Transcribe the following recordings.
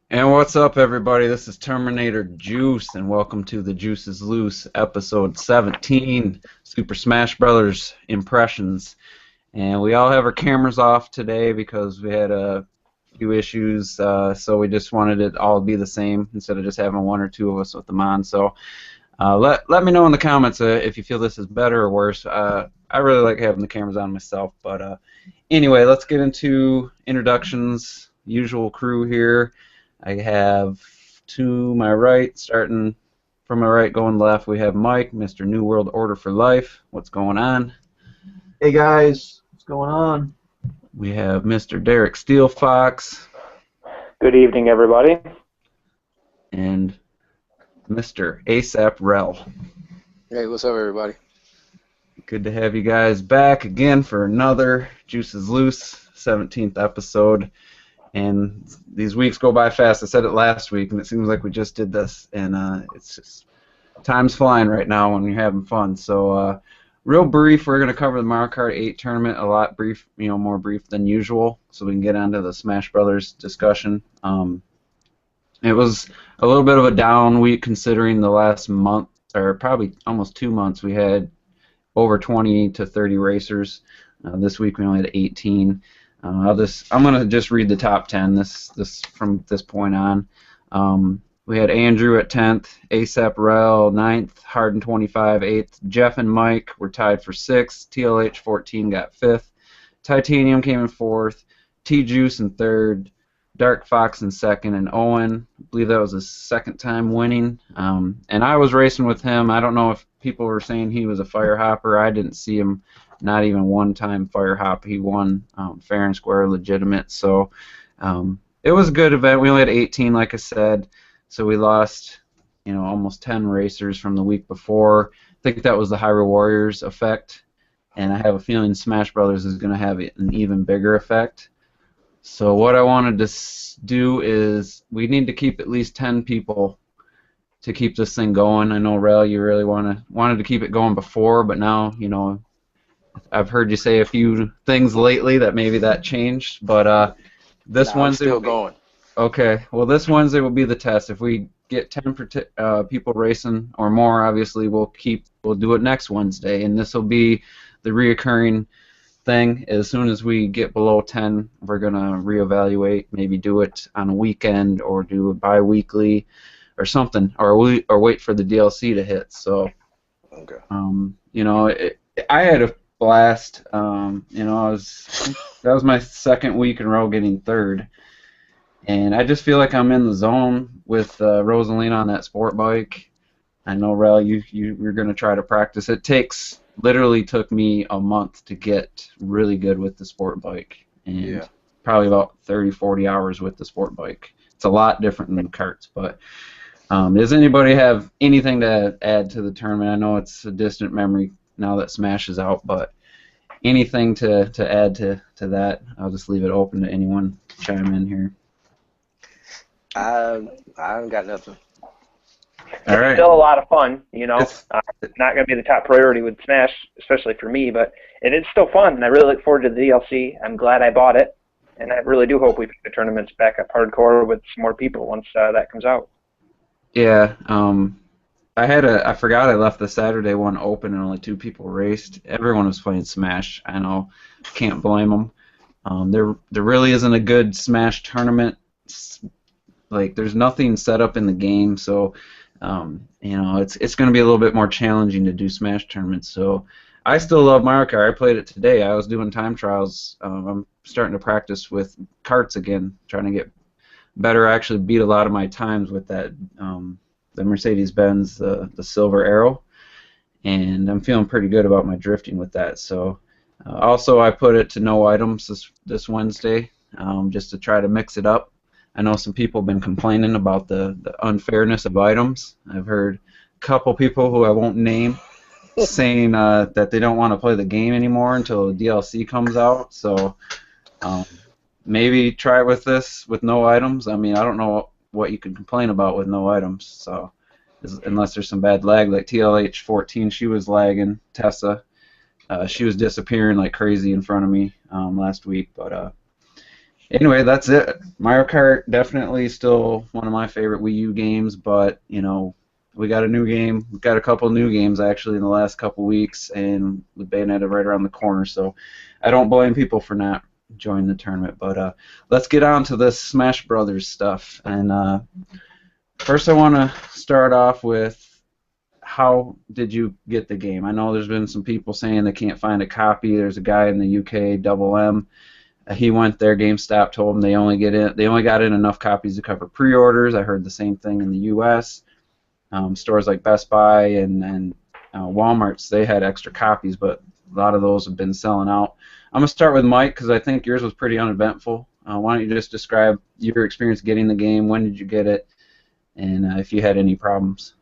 And what's up, everybody? This is Terminator Juice, and welcome to the Juice is Loose, episode 17, Super Smash Brothers Impressions. And we all have our cameras off today because we had a few issues, so we just wanted it all to be the same instead of just having one or two of us with them on. So let me know in the comments if you feel this is better or worse. I really like having the cameras on myself, but anyway, let's get into introductions. Usual crew here. I have to my right, starting from my right, going left, we have Mike, Mr. New World Order for Life. What's going on? Hey guys, what's going on? We have Mr. Derek Steelfox Good evening, everybody. and Mr. ASAP Rel. Hey, what's up, everybody? Good to have you guys back again for another Juice is Loose 17th episode. And these weeks go by fast. I said it last week, and it seems like we just did this. And it's just time's flying right now when you're having fun. So, real brief, we're going to cover the Mario Kart 8 tournament. A lot brief, more brief than usual, so we can get onto the Smash Brothers discussion. It was a little bit of a down week considering the last month, or probably almost 2 months, we had over 20 to 30 racers. This week we only had 18. I'm gonna just read the top 10. This from this point on. We had Andrew at 10th, ASAP Rel 9th, Harden 25 8th, Jeff and Mike were tied for 6th, TLH 14 got 5th, Titanium came in 4th, T Juice in 3rd, Dark Fox in 2nd, and Owen, I believe that was his second time winning. And I was racing with him. I don't know if people were saying he was a fire hopper. I didn't see him not even one time fire hop. He won fair and square, legitimate. So it was a good event. We only had 18, like I said, so we lost almost 10 racers from the week before. I think that was the Hyrule Warriors effect, and I have a feeling Smash Brothers is going to have an even bigger effect. So what I wanted to do is we need to keep at least 10 people to keep this thing going. I know, Rel, you really wanted to keep it going before, but now, I've heard you say a few things lately that maybe that changed. But this I'm Wednesday still going. Okay, well, this Wednesday will be the test. If we get 10 people racing or more, obviously we'll do it next Wednesday, and this will be the reoccurring thing. As soon as we get below 10, we're gonna reevaluate, maybe do it on a weekend or do it bi-weekly or something, or wait for the DLC to hit. So, Okay. I had a blast. That was my second week in a row getting third. And I just feel like I'm in the zone with Rosalina on that sport bike. I know, Rel, you're going to try to practice. Literally took me a month to get really good with the sport bike. And probably about 30, 40 hours with the sport bike. It's a lot different than the karts. But does anybody have anything to add to the tournament? I know it's a distant memory now that Smash is out, but anything to add to that? I'll just leave it open to anyone chime in here. I haven't got nothing. All right. It's still a lot of fun, It's not going to be the top priority with Smash, especially for me, but it is still fun, and I really look forward to the DLC. I'm glad I bought it, and I really do hope we pick the tournaments back up hardcore with some more people once that comes out. Yeah. I forgot I left the Saturday one open and only 2 people raced. Everyone was playing Smash. I know. Can't blame them. There really isn't a good Smash tournament. Like, there's nothing set up in the game, so it's going to be a little bit more challenging to do Smash tournaments. So I still love Mario Kart. I played it today. I was doing time trials. I'm starting to practice with karts again, trying to get better. I actually beat a lot of my times with that the Mercedes-Benz, the Silver Arrow, and I'm feeling pretty good about my drifting with that. So also I put it to no items this Wednesday, just to try to mix it up. I know some people have been complaining about the unfairness of items. I've heard a couple people who I won't name saying that they don't want to play the game anymore until the DLC comes out. So maybe try it with this with no items. I mean, I don't know what you can complain about with no items. So unless there's some bad lag, like TLH 14, she was lagging. Tessa, she was disappearing like crazy in front of me last week. But Anyway, that's it. Mario Kart definitely still one of my favorite Wii U games, but we got a new game. We got a couple new games actually in the last couple weeks, and with Bayonetta right around the corner. So I don't blame people for not joining the tournament. But let's get on to this Smash Brothers stuff. And first, I want to start off with how did you get the game? I know there's been some people saying they can't find a copy. There's a guy in the UK, Double M. He went there. GameStop told him they only got in enough copies to cover pre-orders. I heard the same thing in the U.S. Stores like Best Buy and Walmart's, they had extra copies, but a lot of those have been selling out. I'm gonna start with Mike because I think yours was pretty uneventful. Why don't you just describe your experience getting the game? When did you get it? And if you had any problems.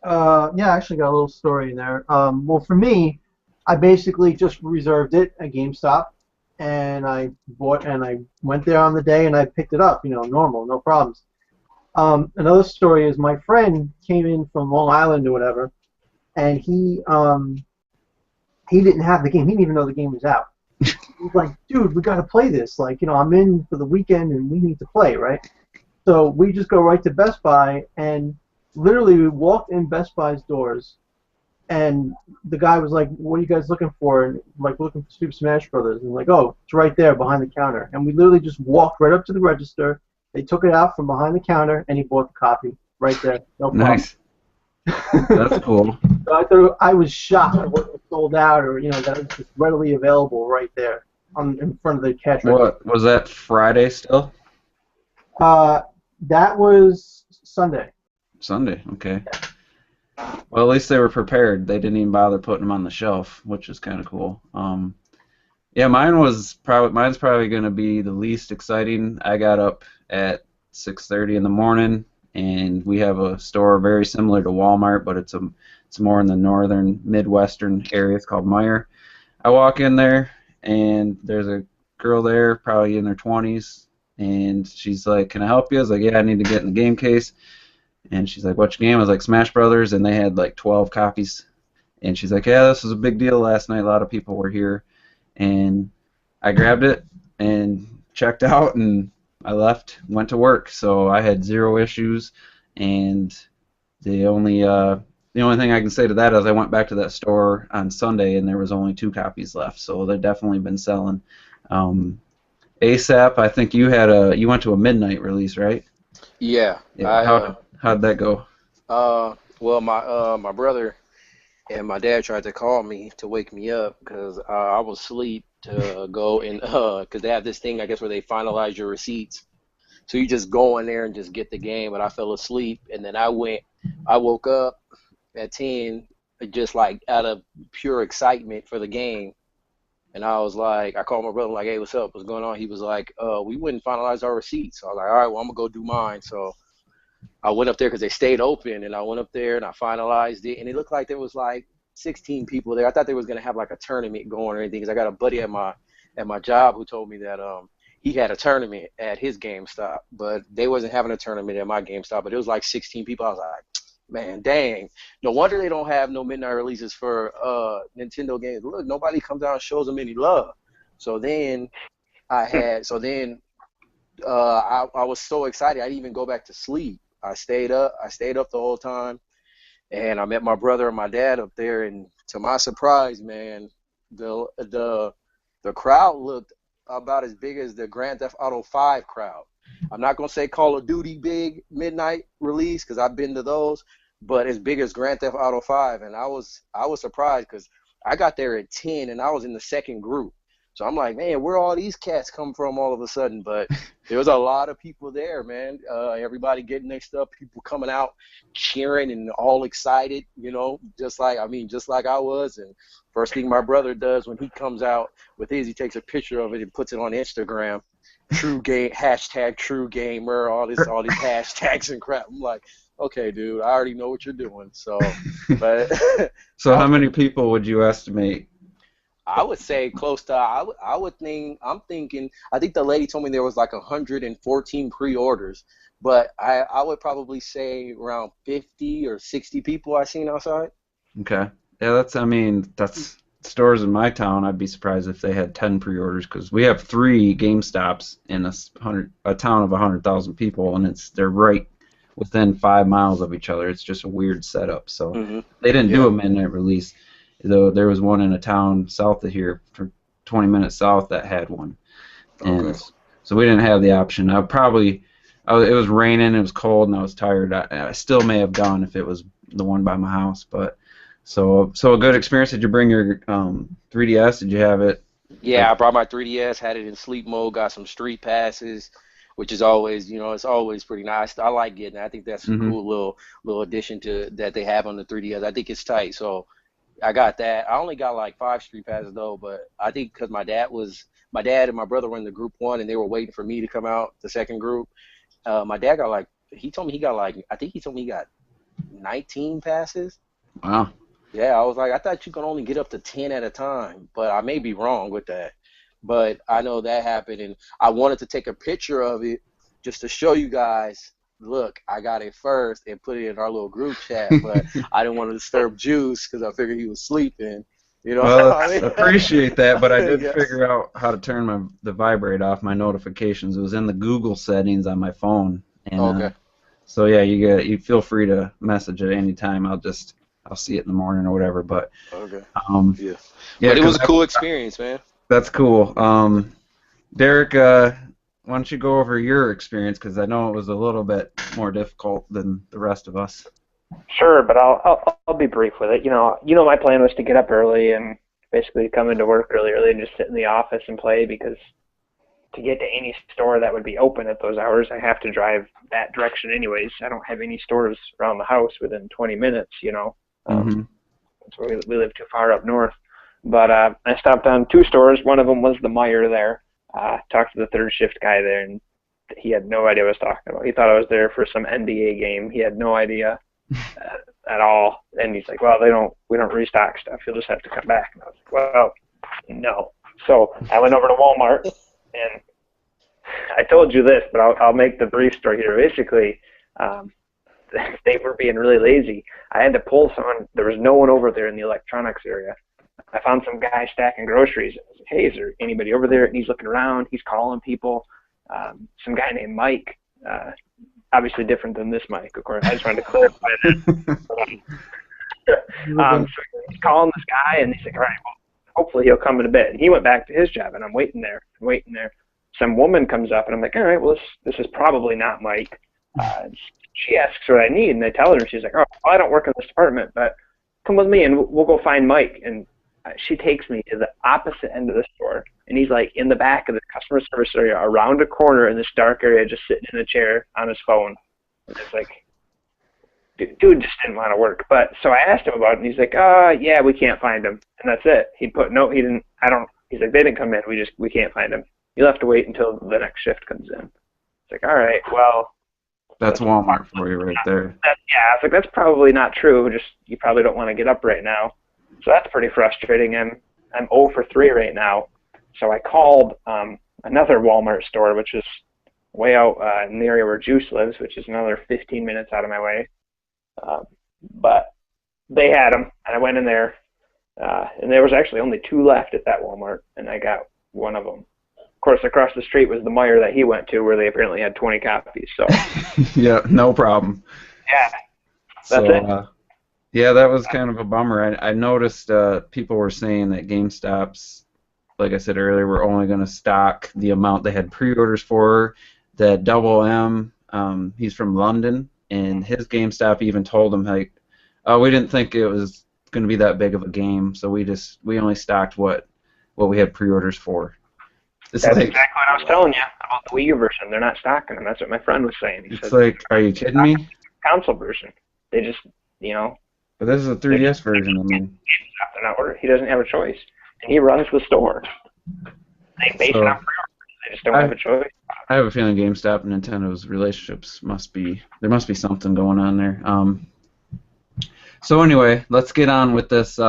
Yeah, I actually got a little story in there. Well, for me, I basically just reserved it at GameStop, and I went there on the day and I picked it up. Normal, no problems. Another story is my friend came in from Long Island or whatever, and he didn't have the game. He didn't even know the game was out. He's like, dude, we got to play this. Like, I'm in for the weekend and we need to play, right? So we just go right to Best Buy, and literally we walked in Best Buy's doors, and the guy was like, what are you guys looking for? And like, looking for Super Smash Brothers. And like, oh, it's right there behind the counter. And we literally just walked right up to the register. They took it out from behind the counter, and he bought the copy right there. No problem. Nice. That's cool. So I was shocked it wasn't sold out, or that it was just readily available right there in front of the cash register. What was that, Friday still? That was Sunday. Sunday, okay. Well, at least they were prepared. They didn't even bother putting them on the shelf, which is kind of cool. Yeah, mine's probably going to be the least exciting. I got up at 6:30 in the morning, and we have a store very similar to Walmart, but it's more in the northern Midwestern area. It's called Meijer. I walk in there, and there's a girl there, probably in her 20s, and she's like, "Can I help you?" I was like, "Yeah, I need to get in the game case." And she's like, "What's your game?" I was like, "Smash Brothers," and they had like 12 copies. And she's like, "Yeah, this was a big deal last night. A lot of people were here." And I grabbed it and checked out, and I left, went to work. So I had zero issues, and the only thing I can say to that is I went back to that store on Sunday, and there was only 2 copies left. So they've definitely been selling. ASAP, I think you went to a midnight release, right? Yeah. How'd that go? Well, my brother and my dad tried to call me to wake me up because I was asleep to go and because they have this thing, I guess, where they finalize your receipts. So you just go in there and just get the game, but I fell asleep, and then I woke up at 10 just like out of pure excitement for the game. And I was like, I called my brother like, "Hey, what's up? What's going on?" He was like, "We wouldn't finalize our receipts." So I was like, "All right, well, I'm gonna go do mine." So I went up there because they stayed open, and I went up there and I finalized it, and it looked like there was like 16 people there. I thought they was gonna have like a tournament going or anything, because I got a buddy at my job who told me that he had a tournament at his GameStop, but they wasn't having a tournament at my GameStop. But it was like 16 people. I was like, man, dang. No wonder they don't have no midnight releases for Nintendo games. Look, nobody comes out and shows them any love. So then I was so excited I didn't even go back to sleep. I stayed up the whole time, and I met my brother and my dad up there, and to my surprise, man, the crowd looked about as big as the Grand Theft Auto 5 crowd. I'm not gonna say Call of Duty big midnight release because I've been to those, but as big as Grand Theft Auto 5, and I was surprised because I got there at 10 and I was in the second group. So I'm like, man, where all these cats come from all of a sudden? But there was a lot of people there, man. Everybody getting mixed up, people coming out cheering and all excited, just like I was. And first thing my brother does when he comes out with his, he takes a picture of it and puts it on Instagram. True game, hashtag true gamer, all these hashtags and crap. I'm like, okay, dude, I already know what you're doing. So, but So how many people would you estimate? I would say close to. I think the lady told me there was like 114 pre-orders, but I would probably say around 50 or 60 people I seen outside. Okay. Yeah, that's stores in my town, I'd be surprised if they had 10 pre-orders because we have 3 GameStops in a town of 100,000 people, and they're right within 5 miles of each other. It's just a weird setup. So they didn't do a midnight release, though there was one in a town south of here, for 20 minutes south, that had one. And so we didn't have the option. It was raining, it was cold, and I was tired. I still may have gone if it was the one by my house, but so a good experience. Did you bring your 3DS? Did you have it? Yeah, I brought my 3DS, had it in sleep mode, got some street passes, which is always, it's always pretty nice. I like getting it. I think that's a cool little addition to that they have on the 3DS. I think it's tight, so I got that. I only got like 5 street passes though, but I think because my dad and my brother were in the group 1, and they were waiting for me to come out, the second group. My dad got he told me he got 19 passes. Wow. Yeah, I was like, I thought you could only get up to 10 at a time, but I may be wrong with that. But I know that happened, and I wanted to take a picture of it just to show you guys, look, I got it first, and put it in our little group chat, but I didn't want to disturb Juice because I figured he was sleeping. Well, I appreciate that, but I did figure out how to turn the vibrate off my notifications. It was in the Google settings on my phone. And, so yeah, you feel free to message at any time. I'll see it in the morning or whatever. But yeah, but it was a cool experience, man. That's cool. Derek, why don't you go over your experience, because I know it was a little bit more difficult than the rest of us. Sure, but I'll be brief with it. My plan was to get up early and basically come into work really early and just sit in the office and play, because to get to any store that would be open at those hours, I have to drive that direction anyways. I don't have any stores around the house within 20 minutes, So we live too far up north. But I stopped on 2 stores. One of them was the Meijer there. Talked to the third shift guy there, and he had no idea what I was talking about. He thought I was there for some NBA game. He had no idea at all. And he's like, well, we don't restock stuff. You'll just have to come back. And I was like, well, no. So I went over to Walmart, and I told you this, but I'll make the brief story here. Basically, they were being really lazy. I had to pull someone. There was no one over there in the electronics area. I found some guy stacking groceries. I was like, hey, is there anybody over there? And he's looking around. He's calling people. Some guy named Mike, obviously different than this Mike, of course. I just wanted to clarify that. So he's calling this guy, and he's like, all right, well, hopefully he'll come in a bit. And he went back to his job, and I'm waiting there. Some woman comes up, and I'm like, all right, well, this is probably not Mike. She asks what I need, and I tell her, and she's like, oh, well, I don't work in this department, but come with me, and we'll go find Mike. And she takes me to the opposite end of the store, and he's like in the back of the customer service area, around a corner in this dark area, just sitting in a chair on his phone. And it's like, dude just didn't want to work. But so I asked him about it, and he's like, yeah, we can't find him. And that's it. He's like, they didn't come in. We can't find him. You'll have to wait until the next shift comes in. It's like, all right, well. That's Walmart for you right there. I was like, that's probably not true. Just, you probably don't want to get up right now. So that's pretty frustrating. I'm 0 for 3 right now. So I called another Walmart store, which is way out in the area where Juice lives, which is another 15 minutes out of my way. But they had them, and I went in there, and there was actually only 2 left at that Walmart, and I got one of them. Of course, across the street was the Meijer that he went to, where they apparently had 20 copies. So yeah, no problem. Yeah, that's it. Yeah, that was kind of a bummer. I noticed people were saying that GameStops, like I said earlier, were only going to stock the amount they had pre-orders for. That Double M, he's from London, and his GameStop even told him, like, oh, we didn't think it was going to be that big of a game, so we only stocked what we had pre-orders for. That's exactly what I was telling you about the Wii U version. They're not stocking them. That's what my friend was saying. He said, like, are you kidding me? Console version. They just, But this is a 3DS version. I mean, they're not ordering. He doesn't have a choice, and he runs the store. They base it on pre-orders. They just don't have a choice. I have a feeling GameStop and Nintendo's relationships must be something going on there. So anyway, let's get on with this.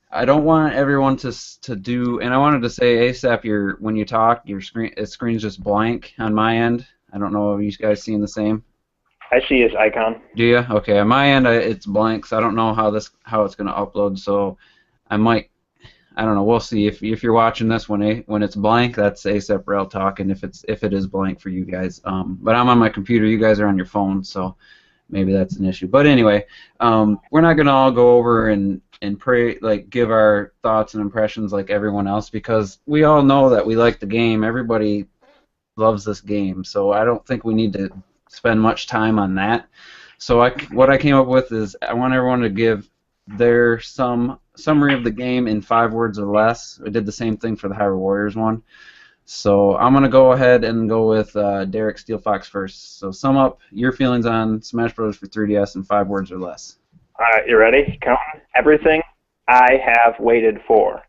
I don't want everyone to do, and I wanted to say ASAP, when you talk, screen's just blank on my end. I don't know if you guys seeing the same. I see his icon. Do you? Okay, on my end it's blank, so I don't know how it's going to upload. So I might I don't know. We'll see. If you're watching this when it's blank, that's ASAP Rel talking. If it is blank for you guys, but I'm on my computer. You guys are on your phone, so maybe that's an issue. But anyway, we're not gonna all go over and pray like give our thoughts and impressions like everyone else because we all know that we like the game. Everybody loves this game, so I don't think we need to spend much time on that. So what I came up with is I want everyone to give their summary of the game in 5 words or less. I did the same thing for the Hyrule Warriors one. So I'm going to go ahead and go with Derek Steelfox first. So sum up your feelings on Smash Bros. For 3DS in 5 words or less. All right, you ready? Counting everything I have waited for.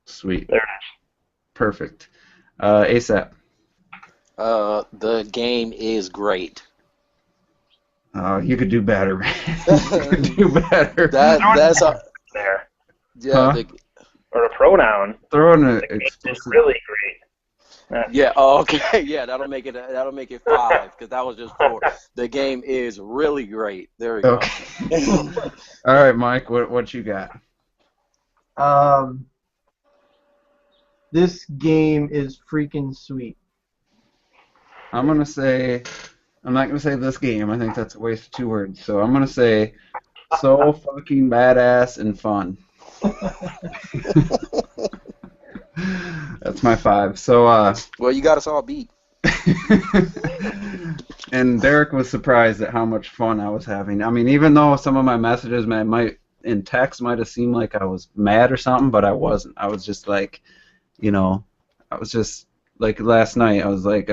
Sweet. There it is. Perfect. ASAP. The game is great. You could do better, man. You could do better. That's there. Yeah. Huh? Or a pronoun. Throw in an The game is explicit. really great. Yeah. Oh, okay. Yeah. That'll make it 5 because that was just 4. The game is really great. There we go. Okay. All right, Mike. What you got? This game is freaking sweet. I'm not gonna say this game. I think that's a waste of 2 words. So I'm gonna say so fucking badass and fun. That's my 5. So Well, you got us all beat. and Derek was surprised at how much fun I was having. I mean, even though some of my messages in text might have seemed like I was mad or something, but I wasn't. I was just like, I was just like last night. I was like,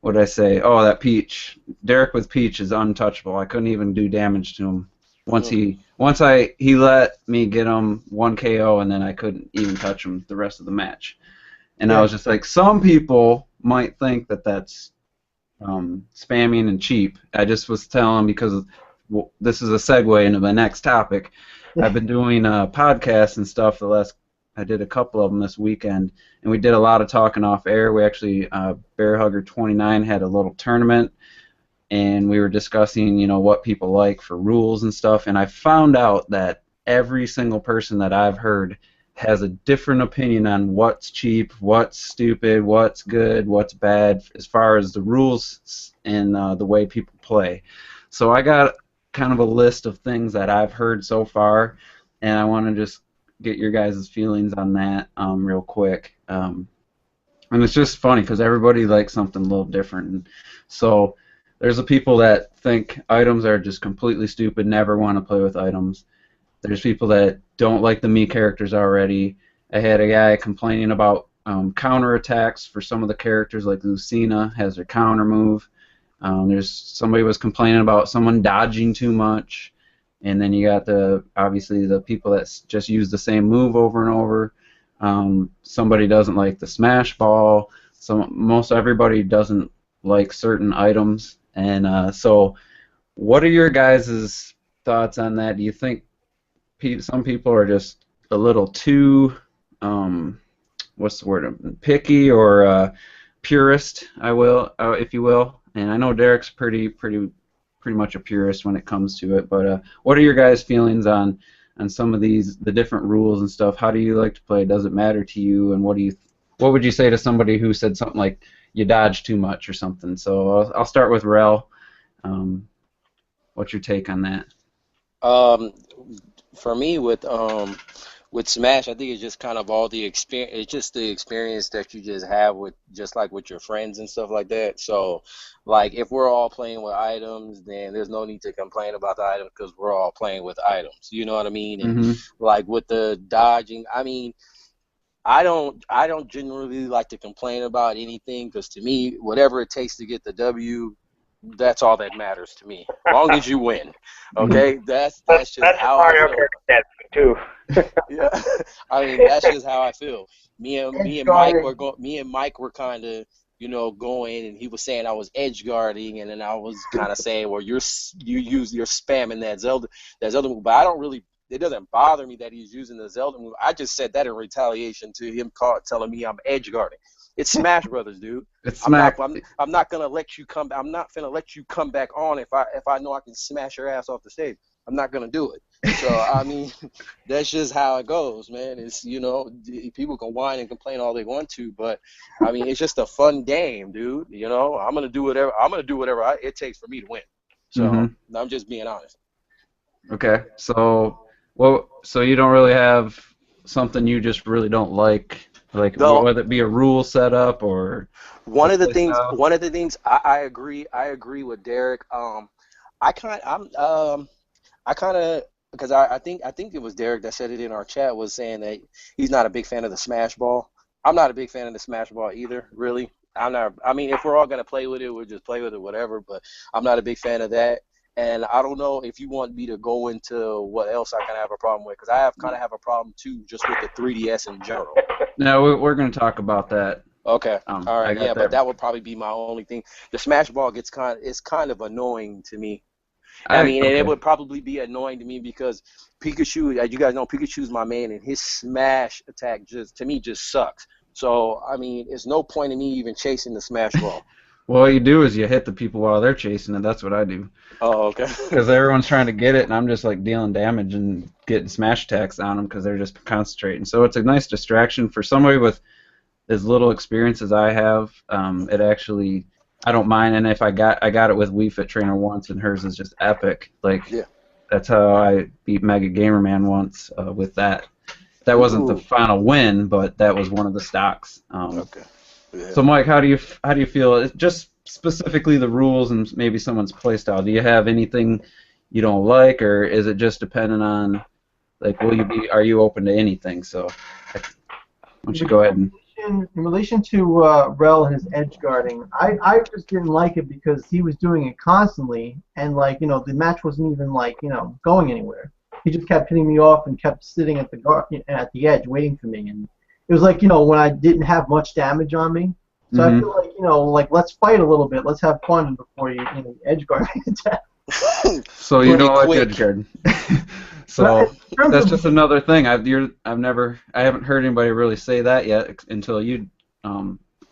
what did I say? Oh, that Peach. Derek with Peach is untouchable. I couldn't even do damage to him. He let me get him 1 KO, and then I couldn't even touch him the rest of the match. And I was just like, some people might think that that's spamming and cheap. I just was telling because this is a segue into my next topic. I've been doing podcasts and stuff I did a couple of them this weekend, and we did a lot of talking off air. We actually, Bear Hugger 29 had a little tournament, and we were discussing, what people like for rules and stuff, and I found out that every single person that I've heard has a different opinion on what's cheap, what's stupid, what's good, what's bad, as far as the rules and the way people play. So I got kind of a list of things that I've heard so far, and I want to just get your guys' feelings on that real quick. And it's just funny because everybody likes something a little different. And so there's the people that think items are just completely stupid, never want to play with items. There's people that don't like the Mii characters already. I had a guy complaining about counter attacks for some of the characters, like Lucina has her counter move. There's somebody was complaining about someone dodging too much. And then you got obviously the people that just use the same move over and over. Somebody doesn't like the smash ball. Most everybody doesn't like certain items. And so what are your guys' thoughts on that? Do you think some people are just a little too, what's the word, picky or purist, if you will? And I know Derek's pretty much a purist when it comes to it, but what are your guys' feelings on some of the different rules and stuff? How do you like to play? Does it matter to you? And what would you say to somebody who said something like you dodge too much or something? So I'll start with Rel. What's your take on that? For me, with Smash, I think it's just kind of all the experience. It's just the experience that you just have with your friends and stuff like that. So, like, if we're all playing with items, then there's no need to complain about the items because we're all playing with items. You know what I mean? And like with the dodging, I mean, I don't generally like to complain about anything because to me, whatever it takes to get the W, that's all that matters to me. As long as you win, okay? That's just how I feel. Too. Yeah, I mean that's just how I feel. Me and Mike were kind of going, and he was saying I was edge guarding, and then I was kind of saying, well, you're spamming that Zelda move, but I don't really. It doesn't bother me that he's using the Zelda move. I just said that in retaliation to him telling me I'm edge guarding. It's Smash Brothers, dude. I'm not gonna let you come. I'm not gonna let you come back on if I know I can smash your ass off the stage. I'm not gonna do it. So I mean, that's just how it goes, man. It's people can whine and complain all they want to, but I mean, it's just a fun game, dude. I'm gonna do whatever it takes for me to win. So Hmm. I'm just being honest. Okay. So you don't really have something you just really don't like Though whether it be a rule setup or a play style. one of the things I agree with Derek. I kind I'm I kind of because I think it was Derek that said it in our chat, was saying that he's not a big fan of the smash ball. I'm not a big fan of the smash ball either, really. I'm not. I mean, if we're all gonna play with it, we'll just play with it, whatever. But I'm not a big fan of that. And I don't know if you want me to go into what else I kind of have a problem with, because I kind of have a problem too, just with the 3DS in general. No, we're going to talk about that. Okay. All I right. got Yeah, but that. that would probably be my only thing. The smash ball it's kind of annoying to me. I I mean, and it okay. would probably be annoying to me because Pikachu, as you guys know, Pikachu's my man, and his smash attack just sucks. So, I mean, it's no point in me even chasing the smash ball. Well, what you do is you hit the people while they're chasing it. That's what I do. Oh, okay. Because everyone's trying to get it, and I'm just like dealing damage and getting smash attacks on them because they're just concentrating. So it's a nice distraction for somebody with as little experience as I have. It actually, I don't mind. And if I got it with Wii Fit Trainer once, and hers is just epic. Like Yeah. that's how I beat Mega Gamer Man once with that. That wasn't the Ooh. final win, but that was one of the stocks. Okay. Yeah. So Mike, how do you feel? Just specifically the rules and maybe someone's playstyle. Do you have anything you don't like, or is it just dependent on like are you open to anything? So why don't you go ahead and In relation to Rel and his edge guarding, I just didn't like it because he was doing it constantly, and like the match wasn't even like going anywhere. He just kept hitting me off and kept sitting at the edge waiting for me, and it was like when I didn't have much damage on me. So I hmm feel like like let's fight a little bit, let's have fun before you edge guard me to death. So you Pretty don't like quick. edge guard. But So in terms that's of just another thing. I haven't heard anybody really say that yet until you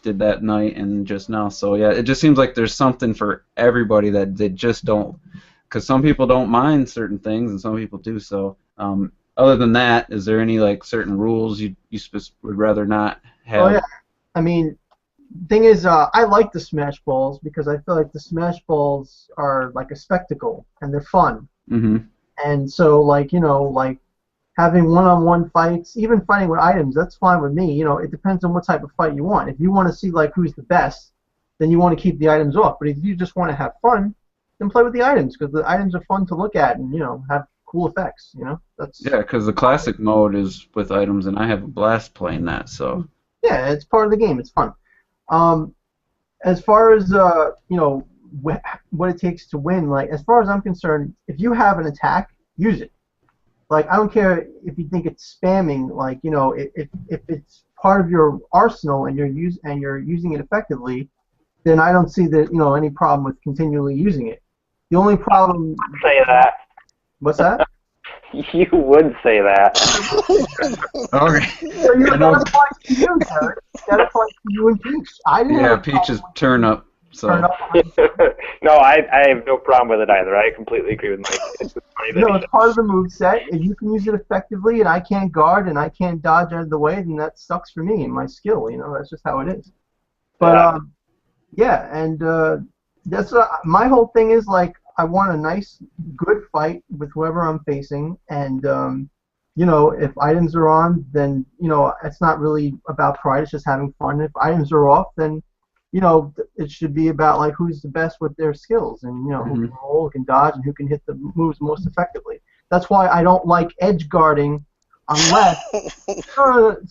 did that night and just now. So yeah, it just seems like there's something for everybody that they just don't, because some people don't mind certain things and some people do. So other than that, is there any like certain rules would rather not oh yeah, have? I mean thing is, I like the smash balls because I feel like the smash balls are like a spectacle and they're fun. Mm-hmm. And so, like, like having one-on-one fights, even fighting with items, that's fine with me. It depends on what type of fight you want. If you want to see, like, who's the best, then you want to keep the items off. But if you just want to have fun, then play with the items because the items are fun to look at and, have cool effects, That's, Yeah, because the classic mode is with items, and I have a blast playing that. So. yeah, it's part of the game. It's fun. Um, as far as, what it takes to win, like, as far as I'm concerned, if you have an attack, use it. Like, I don't care if you think it's spamming. Like, if it's part of your arsenal and you're using it effectively, then I don't see that any problem with continually using it. The only problem. Say that. What's that? You would say that. Okay. So I know. that applies to you, Derek. That applies to you and Peach. I didn't Yeah, have a Peach's problem turn up. with So. turn up. No, I have no problem with it either. I completely agree with Mike. It's just funny that he It's part of the moveset. If you can use it effectively and I can't guard and I can't dodge out of the way, then that sucks for me and my skill. That's just how it is. But Yeah. yeah, and that's my whole thing is like I want a nice, good fight with whoever I'm facing, and if items are on, then it's not really about pride. It's just having fun. If items are off, then it should be about like who's the best with their skills, and who can roll, who can dodge, and who can hit the moves most effectively. That's why I don't like edge guarding, unless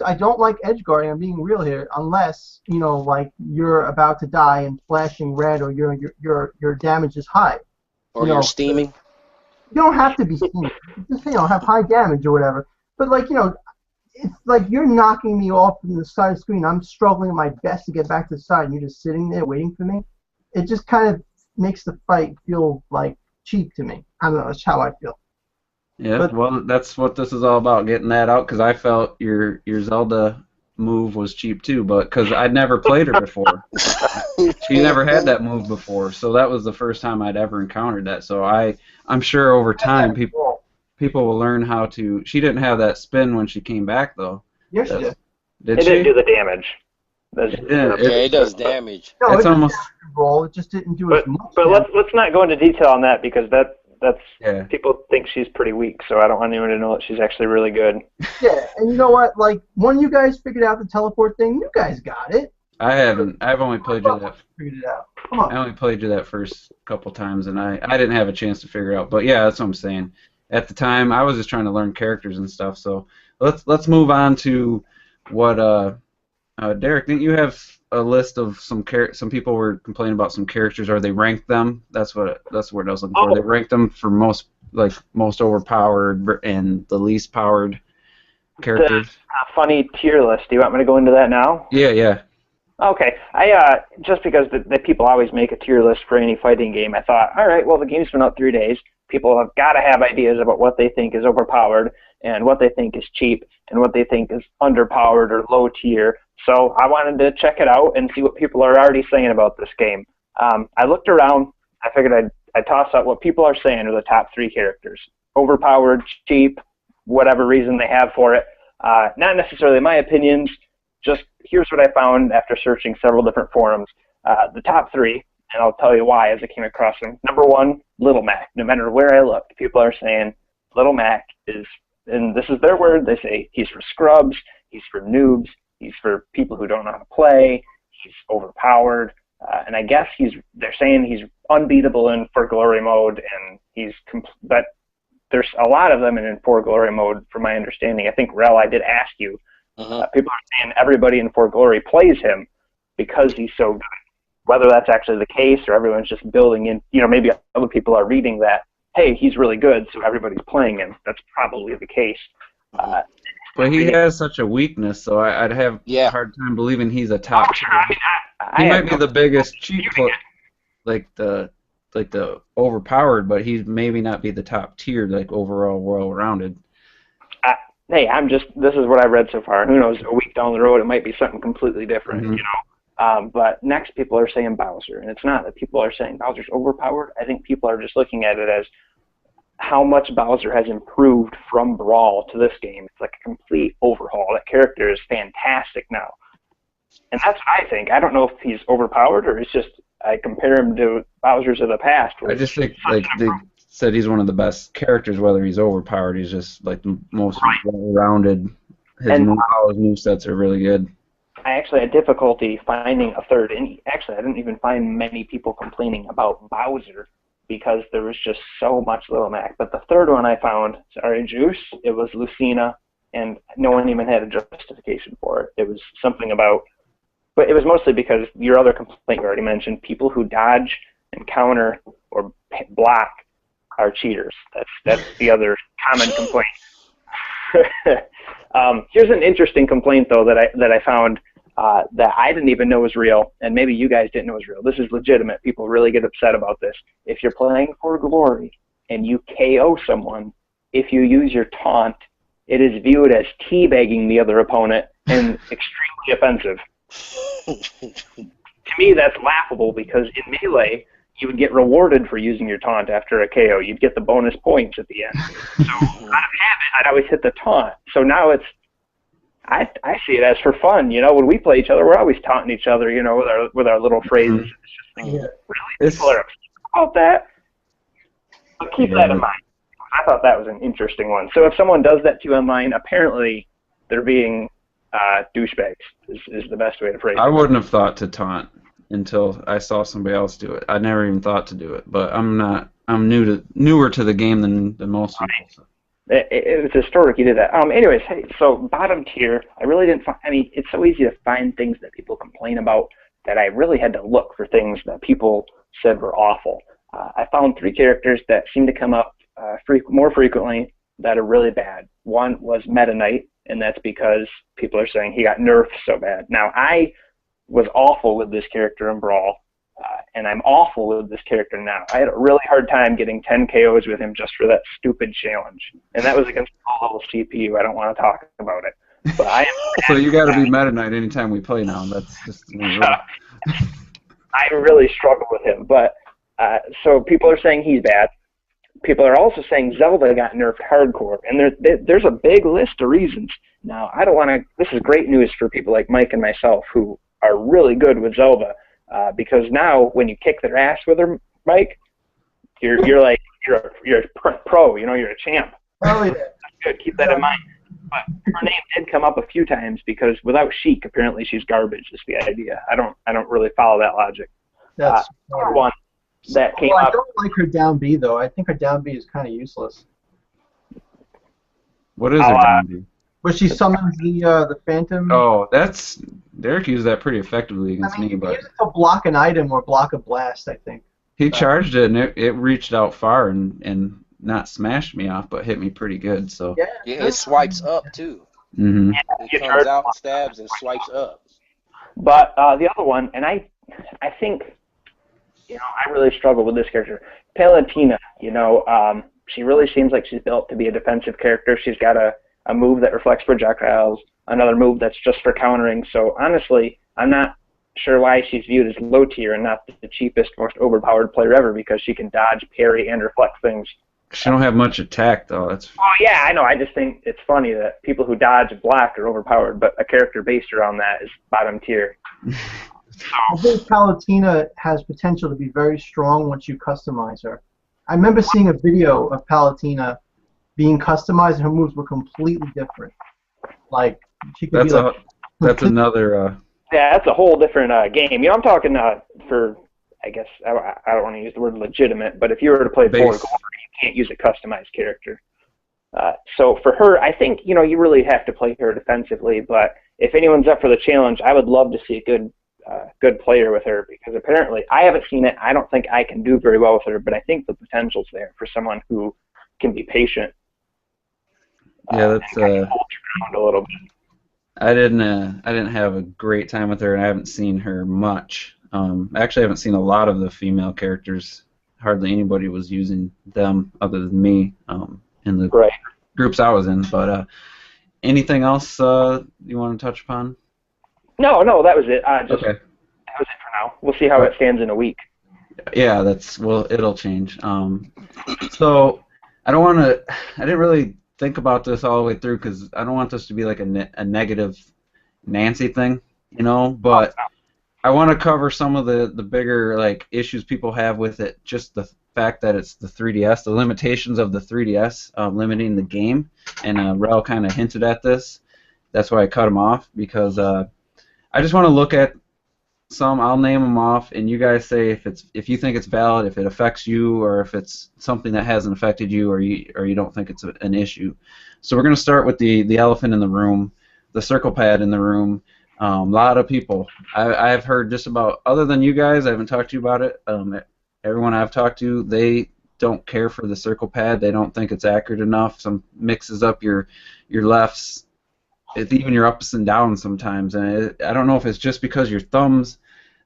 I don't like edge guarding. I'm being real here. Unless like you're about to die and flashing red, or your damage is high. Or you're steaming. You don't have to be steaming. Just have high damage or whatever. But like it's like you're knocking me off from the side of the screen. I'm struggling my best to get back to the side, and you're just sitting there waiting for me. It just kind of makes the fight feel like cheap to me. I don't know. That's how I feel. Yeah, But well, that's what this is all about, getting that out, because I felt your Zelda move was cheap too, but because I'd never played her before. She never had that move before, so that was the first time I'd ever encountered that. So I'm sure over time people will learn how to. She didn't have that spin when she came back though. Yes, she did. Did It she? didn't do the damage. Yeah, it does damage. No, It's it almost. did roll. It just didn't do as much. But let's not go into detail on that because that's Yeah. people think she's pretty weak, so I don't want anyone to know that she's actually really good. Yeah, and you know what? Like, when you guys figured out the teleport thing, you guys got it. I haven't. I've only played you that. Figured it out. Come on. I only played you that first couple times, and I didn't have a chance to figure it out. But yeah, that's what I'm saying. At the time, I was just trying to learn characters and stuff. So let's move on to what Derek, didn't you have a list of some people were complaining about some characters, or they ranked them? That's the word I was looking for. They ranked them for most overpowered and the least powered characters. The funny tier list. Do you want me to go into that now? Yeah. Okay. I just because the people always make a tier list for any fighting game, I thought, all right, well, the game's been out 3 days. People have got to have ideas about what they think is overpowered and what they think is cheap and what they think is underpowered or low tier. So I wanted to check it out and see what people are already saying about this game. I looked around. I figured I'd toss out what people are saying are the top 3 characters. Overpowered, cheap, whatever reason they have for it. Not necessarily my opinions, just here's what I found after searching several different forums. The top 3, and I'll tell you why as I came across them. Number 1, Little Mac. No matter where I look, people are saying Little Mac is, and this is their word, they say he's for scrubs, he's for noobs, he's for people who don't know how to play, he's overpowered, and I guess they're saying he's unbeatable in For Glory mode, and but there's a lot of them in For Glory mode, from my understanding. I think, Rel, I did ask you, people are saying everybody in For Glory plays him because he's so good. Whether that's actually the case or everyone's just building in, maybe other people are reading that, hey, he's really good, so everybody's playing him. That's probably the case. But he has such a weakness, so I'd have a hard time believing he's a top tier. He might be the biggest cheap like the overpowered, but he'd maybe not be the top tier, like overall well-rounded. Hey, this is what I read so far. Who knows, a week down the road it might be something completely different, But next people are saying Bowser, and it's not that people are saying Bowser's overpowered. I think people are just looking at it as how much Bowser has improved from Brawl to this game. It's like a complete overhaul. That character is fantastic now. And that's what I think. I don't know if he's overpowered or it's just I compare him to Bowser's of the past. I just think they said he's one of the best characters, whether he's overpowered. He's just like the most well-rounded. His movesets are really good. I actually had difficulty finding a third. And actually, I didn't even find many people complaining about Bowser because there was just so much Little Mac. But the third one I found, sorry, Juice, it was Lucina, and no one even had a justification for it. It was something about, but it was mostly because your other complaint you already mentioned, people who dodge and counter or block are cheaters. That's the other common complaint. Here's an interesting complaint, though, that I found that I didn't even know was real, and maybe you guys didn't know was real. This is legitimate. People really get upset about this. If you're playing For Glory and you KO someone, if you use your taunt, it is viewed as teabagging the other opponent and extremely offensive. To me, that's laughable because in Melee, you would get rewarded for using your taunt after a KO. You'd get the bonus points at the end. So out of habit, I'd always hit the taunt. So now it's, I see it as for fun. When we play each other, we're always taunting each other, with our little phrases. It's just like, really? People are upset about that? So keep that in mind. I thought that was an interesting one. So if someone does that to you online, apparently they're being douchebags is the best way to phrase it. I wouldn't have thought to taunt until I saw somebody else do it. I never even thought to do it, but I'm newer to the game than most people. It was historic you did that. Anyways, hey, so bottom tier, I really didn't find, it's so easy to find things that people complain about that I really had to look for things that people said were awful. I found 3 characters that seem to come up more frequently that are really bad. One was Meta Knight, and that's because people are saying he got nerfed so bad. Now, I was awful with this character in Brawl, and I'm awful with this character now. I had a really hard time getting 10 KOs with him just for that stupid challenge, and that was against a low-level CPU. I don't want to talk about it. But I am so you got to be Meta Knight anytime we play now. That's just I really struggle with him, but so people are saying he's bad. people are also saying Zelda got nerfed hardcore, and there's a big list of reasons. Now, I don't want to. This is great news for people like Mike and myself who are really good with Zelda, because now when you kick their ass with her, Mike, you're a pro. You know, you're a champ. Oh yeah. That's good. Keep that in mind. But her name did come up a few times because without Sheik, apparently she's garbage. Is the idea. I don't really follow that logic. That's one that came I up. don't like her down B though. I think her down B is kind of useless. What is her down B? Where she summons the Phantom. Oh, Derek used that pretty effectively against me, but he used it to block an item or block a blast, I think. he charged it and it reached out far and not smashed me off, but hit me pretty good. So yeah, it swipes up too. Mm-hmm. It comes out, stabs, and swipes up. But the other one, and I think, I really struggle with this character, Palutena. She really seems like she's built to be a defensive character. She's got a move that reflects projectiles, another move that's just for countering. So honestly, I'm not sure why she's viewed as low tier and not the cheapest, most overpowered player ever, because she can dodge, parry, and reflect things. She don't have much attack though. Oh yeah, I know. I just think it's funny that people who dodge and block are overpowered, but a character based around that is bottom tier. I think Palutena has potential to be very strong once you customize her. I remember seeing a video of Palutena being customized, and her moves were completely different. Like she could that's another. Yeah, that's a whole different game. I'm talking for. I guess I don't want to use the word legitimate, but if you were to play Borg, you can't use a customized character. So for her, I think you really have to play her defensively. But if anyone's up for the challenge, I would love to see a good player with her, because apparently I haven't seen it. I don't think I can do very well with her, but I think the potential's there for someone who can be patient. Yeah, that's hold your ground a little bit. I didn't have a great time with her, and I haven't seen her much. Actually, I haven't seen a lot of the female characters. Hardly anybody was using them other than me in the groups I was in. But anything else you want to touch upon? No, that was it. Okay. That was it for now. We'll see how it stands in a week. Yeah, it'll change. So I didn't really think about this all the way through because I don't want this to be like a negative Nancy thing, but I want to cover some of the bigger issues people have with it. Just the fact that it's the 3DS, the limitations of the 3DS limiting the game, and Rel kind of hinted at this. That's why I cut him off, because I just want to look at some. I'll name them off, and you guys say if you think it's valid, if it affects you, or if it's something that hasn't affected you, or you don't think it's an issue. So we're going to start with the elephant in the room, the circle pad in the room. A lot of people. I've heard just about, other than you guys, I haven't talked to you about it. Everyone I've talked to, they don't care for the circle pad. They don't think it's accurate enough. Some mixes up your lefts, even your ups and downs sometimes. And I don't know if it's just because your thumbs,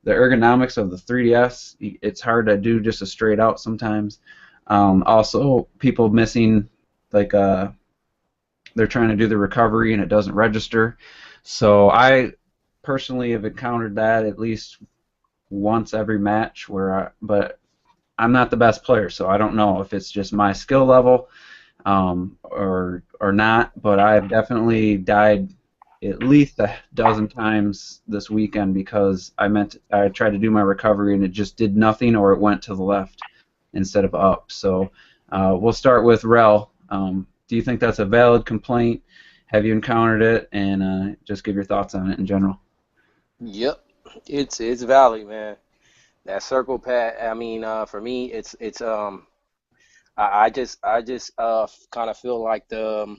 the ergonomics of the 3DS, it's hard to do just a straight out sometimes. Also, people missing, they're trying to do the recovery and it doesn't register. So I personally have encountered that at least once every match, but I'm not the best player, so I don't know if it's just my skill level or not. But I've definitely died at least a dozen times this weekend because I tried to do my recovery and it just did nothing, or it went to the left instead of up. So we'll start with Rel. Do you think that's a valid complaint? Have you encountered it? And just give your thoughts on it in general. Yep, it's valid, man. That circle pad. I mean, for me, it's I just kind of feel like the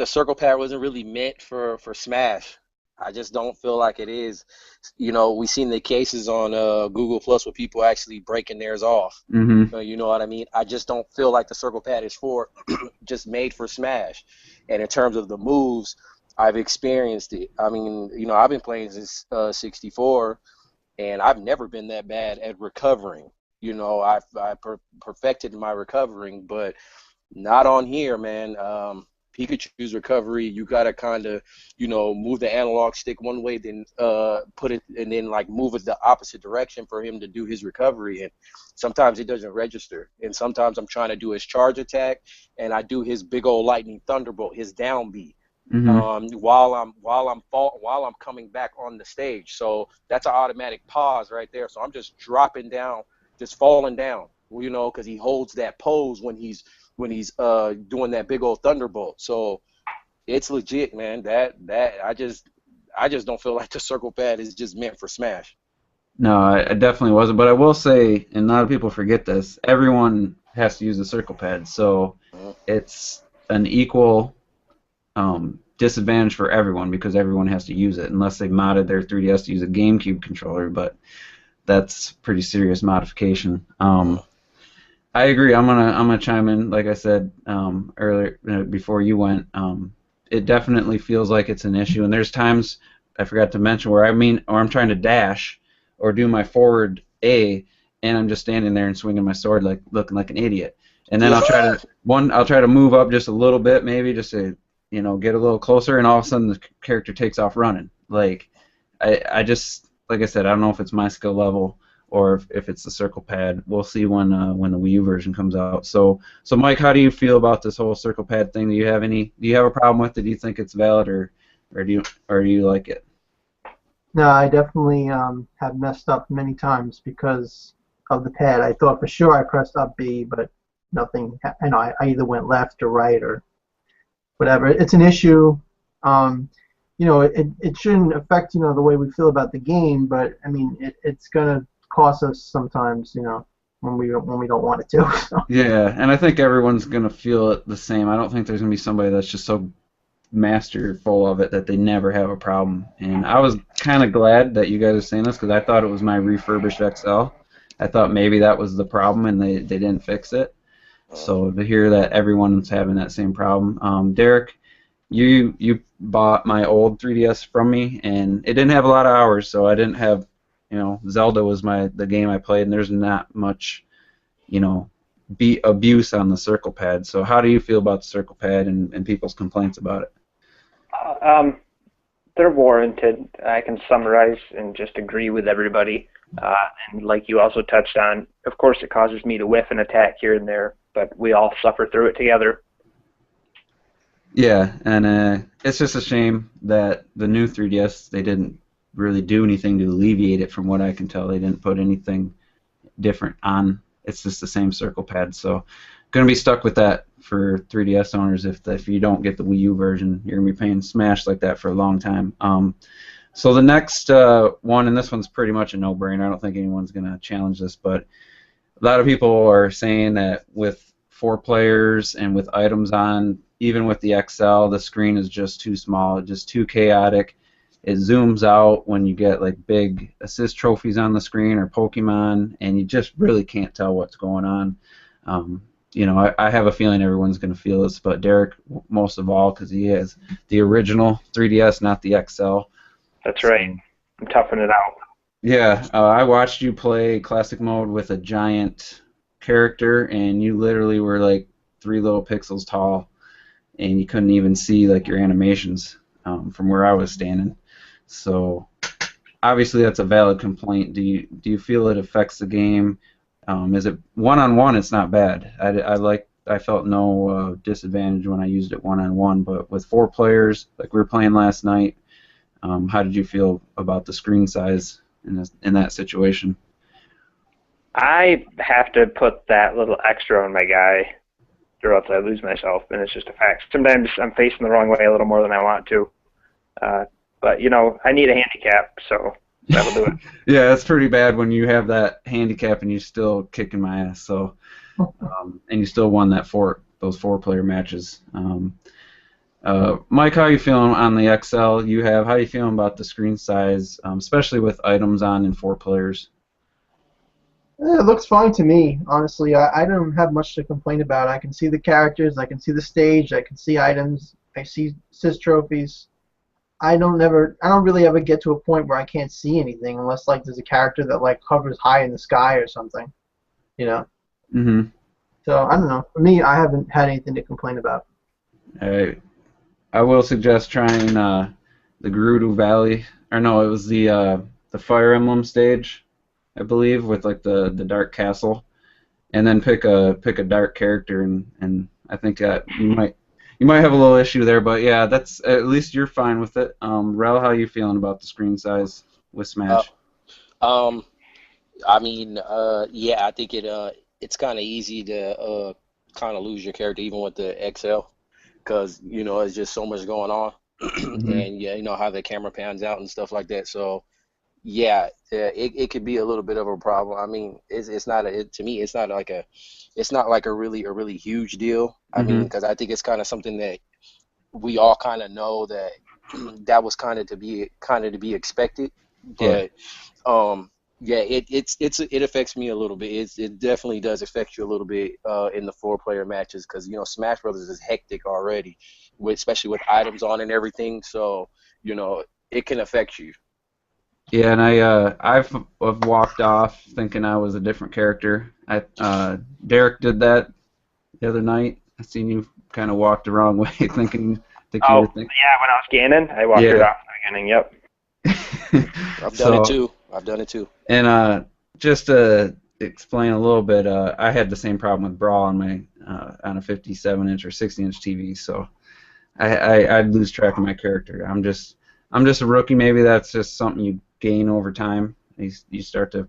circle pad wasn't really meant for Smash. I just don't feel like it is. We've seen the cases on Google Plus with people actually breaking theirs off. Mm-hmm. You know what I mean? I just don't feel like the circle pad is just made for Smash. And in terms of the moves, I've experienced it. I mean, I've been playing since 64, and I've never been that bad at recovering. I perfected my recovering, but not on here, man. he could choose recovery. You gotta kind of, move the analog stick one way, then put it, and then like move it the opposite direction for him to do his recovery. And sometimes it doesn't register. And sometimes I'm trying to do his charge attack, and I do his big old lightning thunderbolt, his down B. While I'm coming back on the stage. So that's an automatic pause right there. So I'm just dropping down, just falling down, because he holds that pose when he's doing that big old thunderbolt. So it's legit, man. That I just don't feel like the circle pad is just meant for Smash. No, I definitely wasn't. But I will say, and a lot of people forget this, everyone has to use the circle pad. So it's an equal disadvantage for everyone because everyone has to use it unless they modded their 3DS to use a GameCube controller, but that's pretty serious modification. I agree. I'm gonna chime in. Like I said earlier before you went, it definitely feels like it's an issue. And there's times I forgot to mention where I'm trying to dash or do my forward A, and I'm just standing there and swinging my sword like looking like an idiot. And then I'll try to move up just a little bit, maybe just to get a little closer, and all of a sudden the character takes off running. Like I just, like I said, I don't know if it's my skill level or if it's the circle pad. We'll see when the Wii U version comes out. So Mike, how do you feel about this whole circle pad thing? Do you have a problem with it? Do you think it's valid, or do you like it? No, I definitely have messed up many times because of the pad. I thought for sure I pressed up B, but nothing. I either went left or right or whatever. It's an issue. It shouldn't affect the way we feel about the game, but I mean it's gonna cost us sometimes, when we don't want it to. So. Yeah, and I think everyone's gonna feel it the same. I don't think there's gonna be somebody that's just so masterful of it that they never have a problem. And I was kind of glad that you guys are saying this because I thought it was my refurbished XL. I thought maybe that was the problem and they didn't fix it. So to hear that everyone's having that same problem. Derek, you bought my old 3DS from me, and it didn't have a lot of hours, so I didn't have, Zelda was the game I played, and there's not much, abuse on the circle pad. So how do you feel about the circle pad and people's complaints about it? They're warranted. I can summarize and just agree with everybody. And like you also touched on, of course it causes me to whiff an attack here and there, but we all suffer through it together. Yeah, and it's just a shame that the new 3DS, they didn't really do anything to alleviate it from what I can tell. They didn't put anything different on. It's just the same circle pad. So going to be stuck with that for 3DS owners. If you don't get the Wii U version, you're going to be playing Smash like that for a long time. So the next one, and this one's pretty much a no-brainer. I don't think anyone's going to challenge this, but a lot of people are saying that with 4 players and with items on, even with the XL, the screen is just too small, just too chaotic. It zooms out when you get like big assist trophies on the screen or Pokemon, and you just really can't tell what's going on. I have a feeling everyone's going to feel this, but Derek most of all because he has the original 3DS, not the XL. That's right. I'm toughing it out. Yeah, I watched you play Classic Mode with a giant character, and you literally were like 3 little pixels tall, and you couldn't even see like your animations from where I was standing. So obviously that's a valid complaint. Do you feel it affects the game? Is it one-on-one? It's not bad. I felt no disadvantage when I used it one-on-one, but with 4 players, like we were playing last night, how did you feel about the screen size in that situation? I have to put that little extra on my guy, or else I lose myself, and it's just a fact. Sometimes I'm facing the wrong way a little more than I want to. But, I need a handicap, so that'll do it. Yeah, it's pretty bad when you have that handicap and you're still kicking my ass. So, and you still won those 4-player matches. Mike, how are you feeling on the XL how are you feeling about the screen size, especially with items on and 4 players? It looks fine to me, honestly. I don't have much to complain about. I can see the characters, I can see the stage, I can see items, I see assist trophies. I don't really ever get to a point where I can't see anything unless like there's a character that like hovers high in the sky or something, Mm-hmm. So I don't know. For me, I haven't had anything to complain about. All right. I will suggest trying the Gerudo Valley, or no, it was the Fire Emblem stage, I believe, with like the dark castle, and then pick a dark character, and I think that you might have a little issue there, but yeah, that's at least you're fine with it. Rel, how you feeling about the screen size with Uh, Smash? um, I mean, yeah, I think it's kind of easy to kind of lose your character even with the XL because it's just so much going on, Hmm. and yeah, you know how the camera pans out and stuff like that. So yeah, it could be a little bit of a problem. I mean, it's not to me it's not like a really huge deal. I mean, Hmm. because I think it's kind of something that we all kind of know that that was kind of to be expected, Yeah. but yeah, it affects me a little bit. It definitely does affect you a little bit in the four-player matches because Smash Brothers is hectic already, especially with items on and everything. So you know it can affect you. Yeah, and I've walked off thinking I was a different character. Derek did that the other night. I seen you kind of walked the wrong way, thinking think you Oh, were thinking. yeah, when I was Ganon, I walked right Yeah. off the beginning. Yep. I've done it So, too. I've done it too. and just to explain a little bit, I had the same problem with Brawl on my on a 57-inch or 60-inch TV. So I'd lose track of my character. I'm just a rookie. Maybe that's just something you gain over time. You start to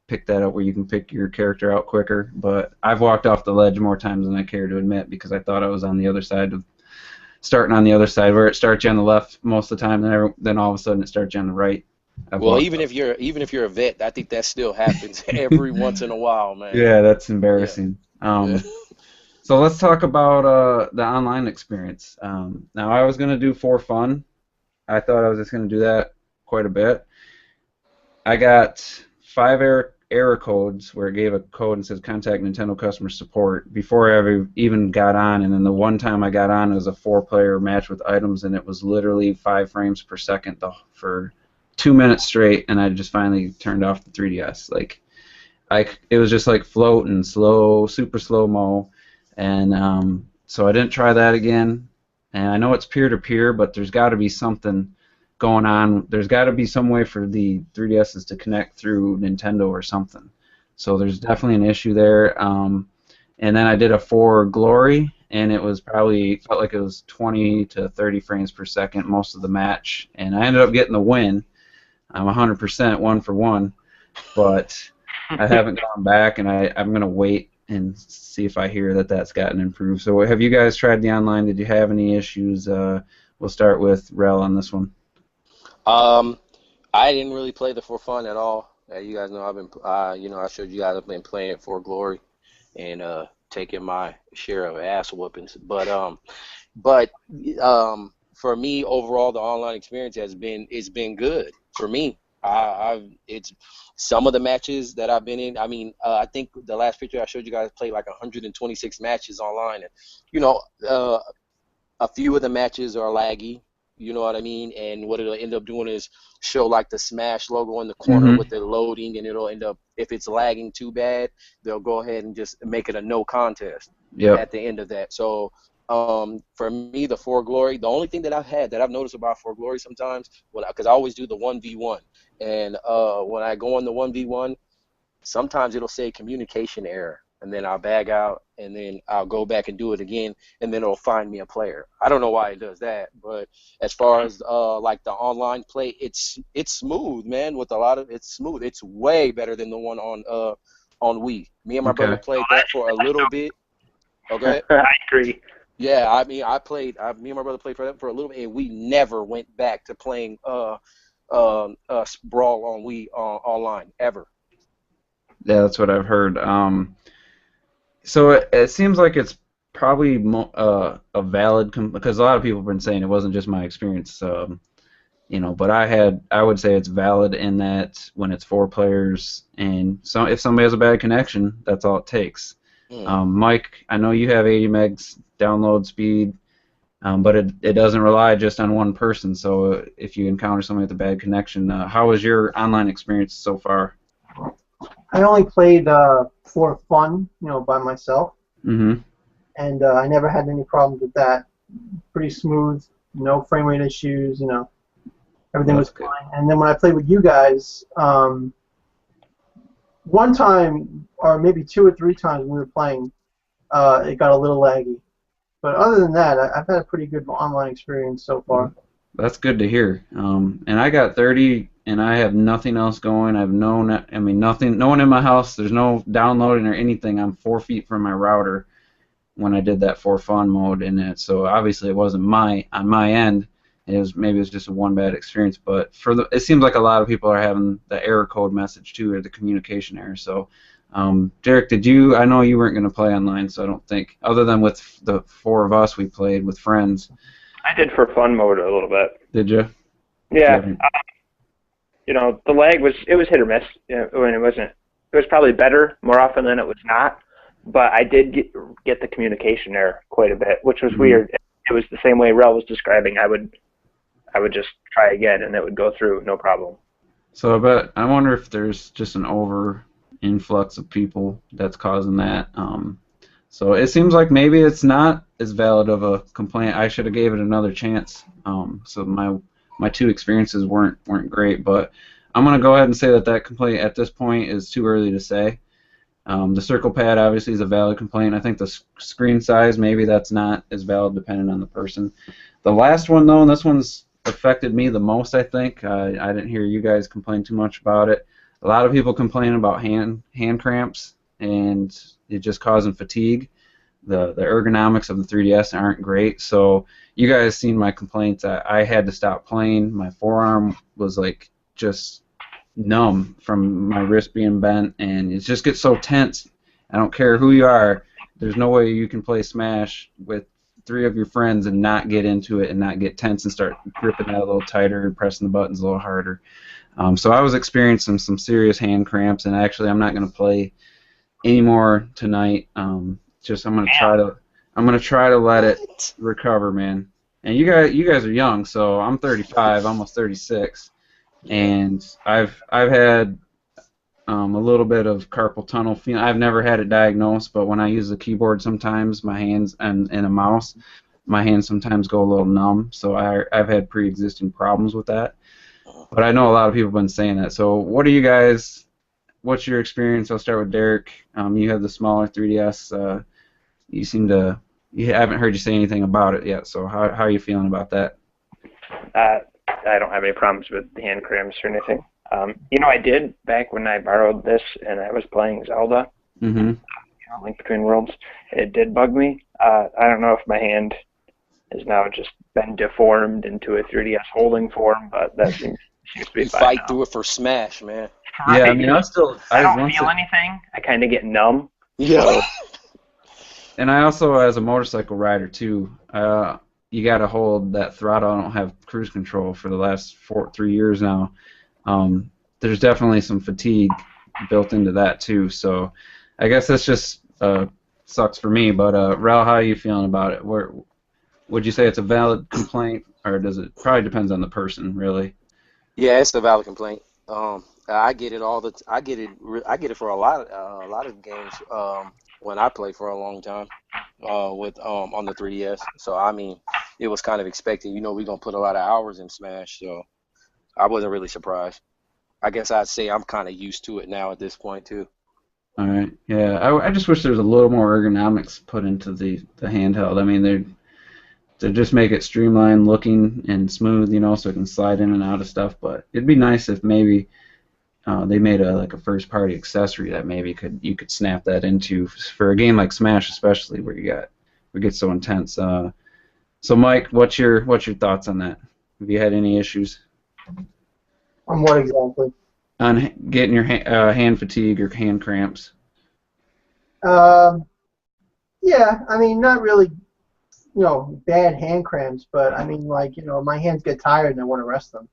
pick that up where you can pick your character out quicker. But I've walked off the ledge more times than I care to admit because I thought I was on the other side of starting on the other side where it starts you on the left most of the time, then all of a sudden it starts you on the right. I've Well, walked even if you're a vet, I think that still happens off. every once in a while, man. Yeah, that's Yeah, embarrassing. yeah. So let's talk about the online experience. Now I was gonna do for fun. I thought I was just gonna do that quite a bit. I got five error codes where it gave a code and says contact Nintendo customer support before I ever even got on, and then the one time I got on it was a four-player match with items, and it was literally 5 frames per second for 2 minutes straight, and I just finally turned off the 3DS. Like it was just like floating, slow, super slow mo, and so I didn't try that again. And I know it's peer to peer, but there's got to be something going on. There's got to be some way for the 3DSs to connect through Nintendo or something. So there's definitely an issue there. And then I did a for Glory, and it was probably felt like it was 20 to 30 frames per second most of the match, and I ended up getting the win. I'm 100% one for one, but I haven't gone back, and I'm gonna wait and see if I hear that that's gotten improved. So have you guys tried the online? Did you have any issues? We'll start with Rel on this one. Um, I didn't really play the for fun at all. You guys know I showed you guys I've been playing it for glory and taking my share of ass whoopings. But for me overall, the online experience it's been good for me. It's some of the matches that I've been in. I mean, I think the last picture I showed you guys played like 126 matches online, and you know, uh, a few of the matches are laggy. You know what I mean? And what it'll end up doing is show like the Smash logo in the corner Mm-hmm. with the loading, and it'll end up if it's lagging too bad, they'll go ahead and just make it a no contest Yep. at the end of that. So for me, the For Glory, the only thing that I've noticed about For Glory sometimes, because I always do the 1v1, and when I go on the 1v1, sometimes it'll say communication error, and then I'll bag out, and then I'll go back and do it again, and then it'll find me a player. I don't know why it does that, but as far as like the online play, it's smooth, man. With a lot of it's smooth. It's way better than the one on Wii. Me and my brother Okay. played that for a little bit. Okay. I agree. Yeah, I mean, me and my brother played for that for a little bit, and we never went back to playing Brawl on Wii online ever. Yeah, that's what I've heard. So it seems like it's probably a valid because a lot of people have been saying it wasn't just my experience. But I would say it's valid in that when it's four players and if somebody has a bad connection, that's all it takes. Mm. Mike, I know you have 80 megs download speed, but it doesn't rely just on one person. So if you encounter somebody with a bad connection, how was your online experience so far? I only played for fun, by myself, Mm-hmm. and I never had any problems with that. Pretty smooth. no frame rate issues. Everything Well, was that's good. fine. And then when I played with you guys, one time or maybe 2 or 3 times when we were playing, it got a little laggy. But other than that, I've had a pretty good online experience so far. That's good to hear. And I got 30, and I have nothing else going. I have nothing, no one in my house. There's no downloading or anything. I'm 4 feet from my router when I did that for fun mode in it. So obviously it wasn't on my end. Maybe it was just a one bad experience. But it seems like a lot of people are having the error code message too, or the communication error. So, Derek, I know you weren't going to play online, so I don't think, other than with the four of us we played with friends. I did for fun mode a little bit. Did you? Yeah. The lag was hit or miss. When it wasn't. It was probably better more often than it was not. But I did get the communication error quite a bit, which was weird. It was the same way Rel was describing. I would just try again, and it would go through, no problem. So I wonder if there's just an over influx of people that's causing that. So it seems like maybe it's not as valid of a complaint. I should have gave it another chance. So my two experiences weren't great, but I'm gonna go ahead and say that complaint at this point is too early to say. The circle pad obviously is a valid complaint. I think the screen size, maybe that's not as valid depending on the person. The last one though, and this one's affected me the most, I think. I didn't hear you guys complain too much about it. A lot of people complain about hand cramps and it just causing fatigue. The ergonomics of the 3DS aren't great. So you guys seen my complaints. I had to stop playing. My forearm was like just numb from my wrist being bent, and it just gets so tense. I don't care who you are. There's no way you can play Smash with 3 of your friends and not get into it and not get tense and start gripping that a little tighter and pressing the buttons a little harder. So I was experiencing some serious hand cramps, and actually I'm not going to play anymore tonight. I'm going to try to let it recover, man. And you guys are young, so I'm 35, almost 36. And I've had a little bit of carpal tunnel feeling. I've never had it diagnosed, but when I use the keyboard, sometimes my hands and a mouse, my hands sometimes go a little numb. So I've had pre-existing problems with that. But I know a lot of people have been saying that. So what's your experience? I'll start with Derek. You have the smaller 3DS. You haven't heard you say anything about it yet. So how are you feeling about that? I don't have any problems with the hand cramps or anything. I did back when I borrowed this and I was playing Zelda, Link Between Worlds. It did bug me. I don't know if my hand has now just been deformed into a 3DS holding form, but that seems to be fine fight now. through it for Smash, man. Right. Yeah, I mean, I don't feel anything. I kind of get numb. Yeah. And I also, as a motorcycle rider too, you got to hold that throttle. I don't have cruise control for the last 3 years now. There's definitely some fatigue built into that too. So I guess that's just sucks for me. But Rel, how are you feeling about it? Would you say it's a valid complaint, or does it? Probably depends on the person, really. Yeah, it's a valid complaint. I get it I get it for a lot of games when I play for a long time on the 3DS. So I mean, it was kind of expected. We're gonna put a lot of hours in Smash, so I wasn't really surprised. I guess I'd say I'm kind of used to it now at this point too. All right. Yeah, I just wish there was a little more ergonomics put into the handheld. I mean, they just make it streamlined looking and smooth, so it can slide in and out of stuff. But it'd be nice if maybe they made a first-party accessory that maybe you could snap that into for a game like Smash, especially where it gets so intense. So Mike, what's your thoughts on that? Have you had any issues On what exactly? on getting your hand fatigue or hand cramps? Yeah, I mean, not really, bad hand cramps, but I mean, my hands get tired and I want to rest them.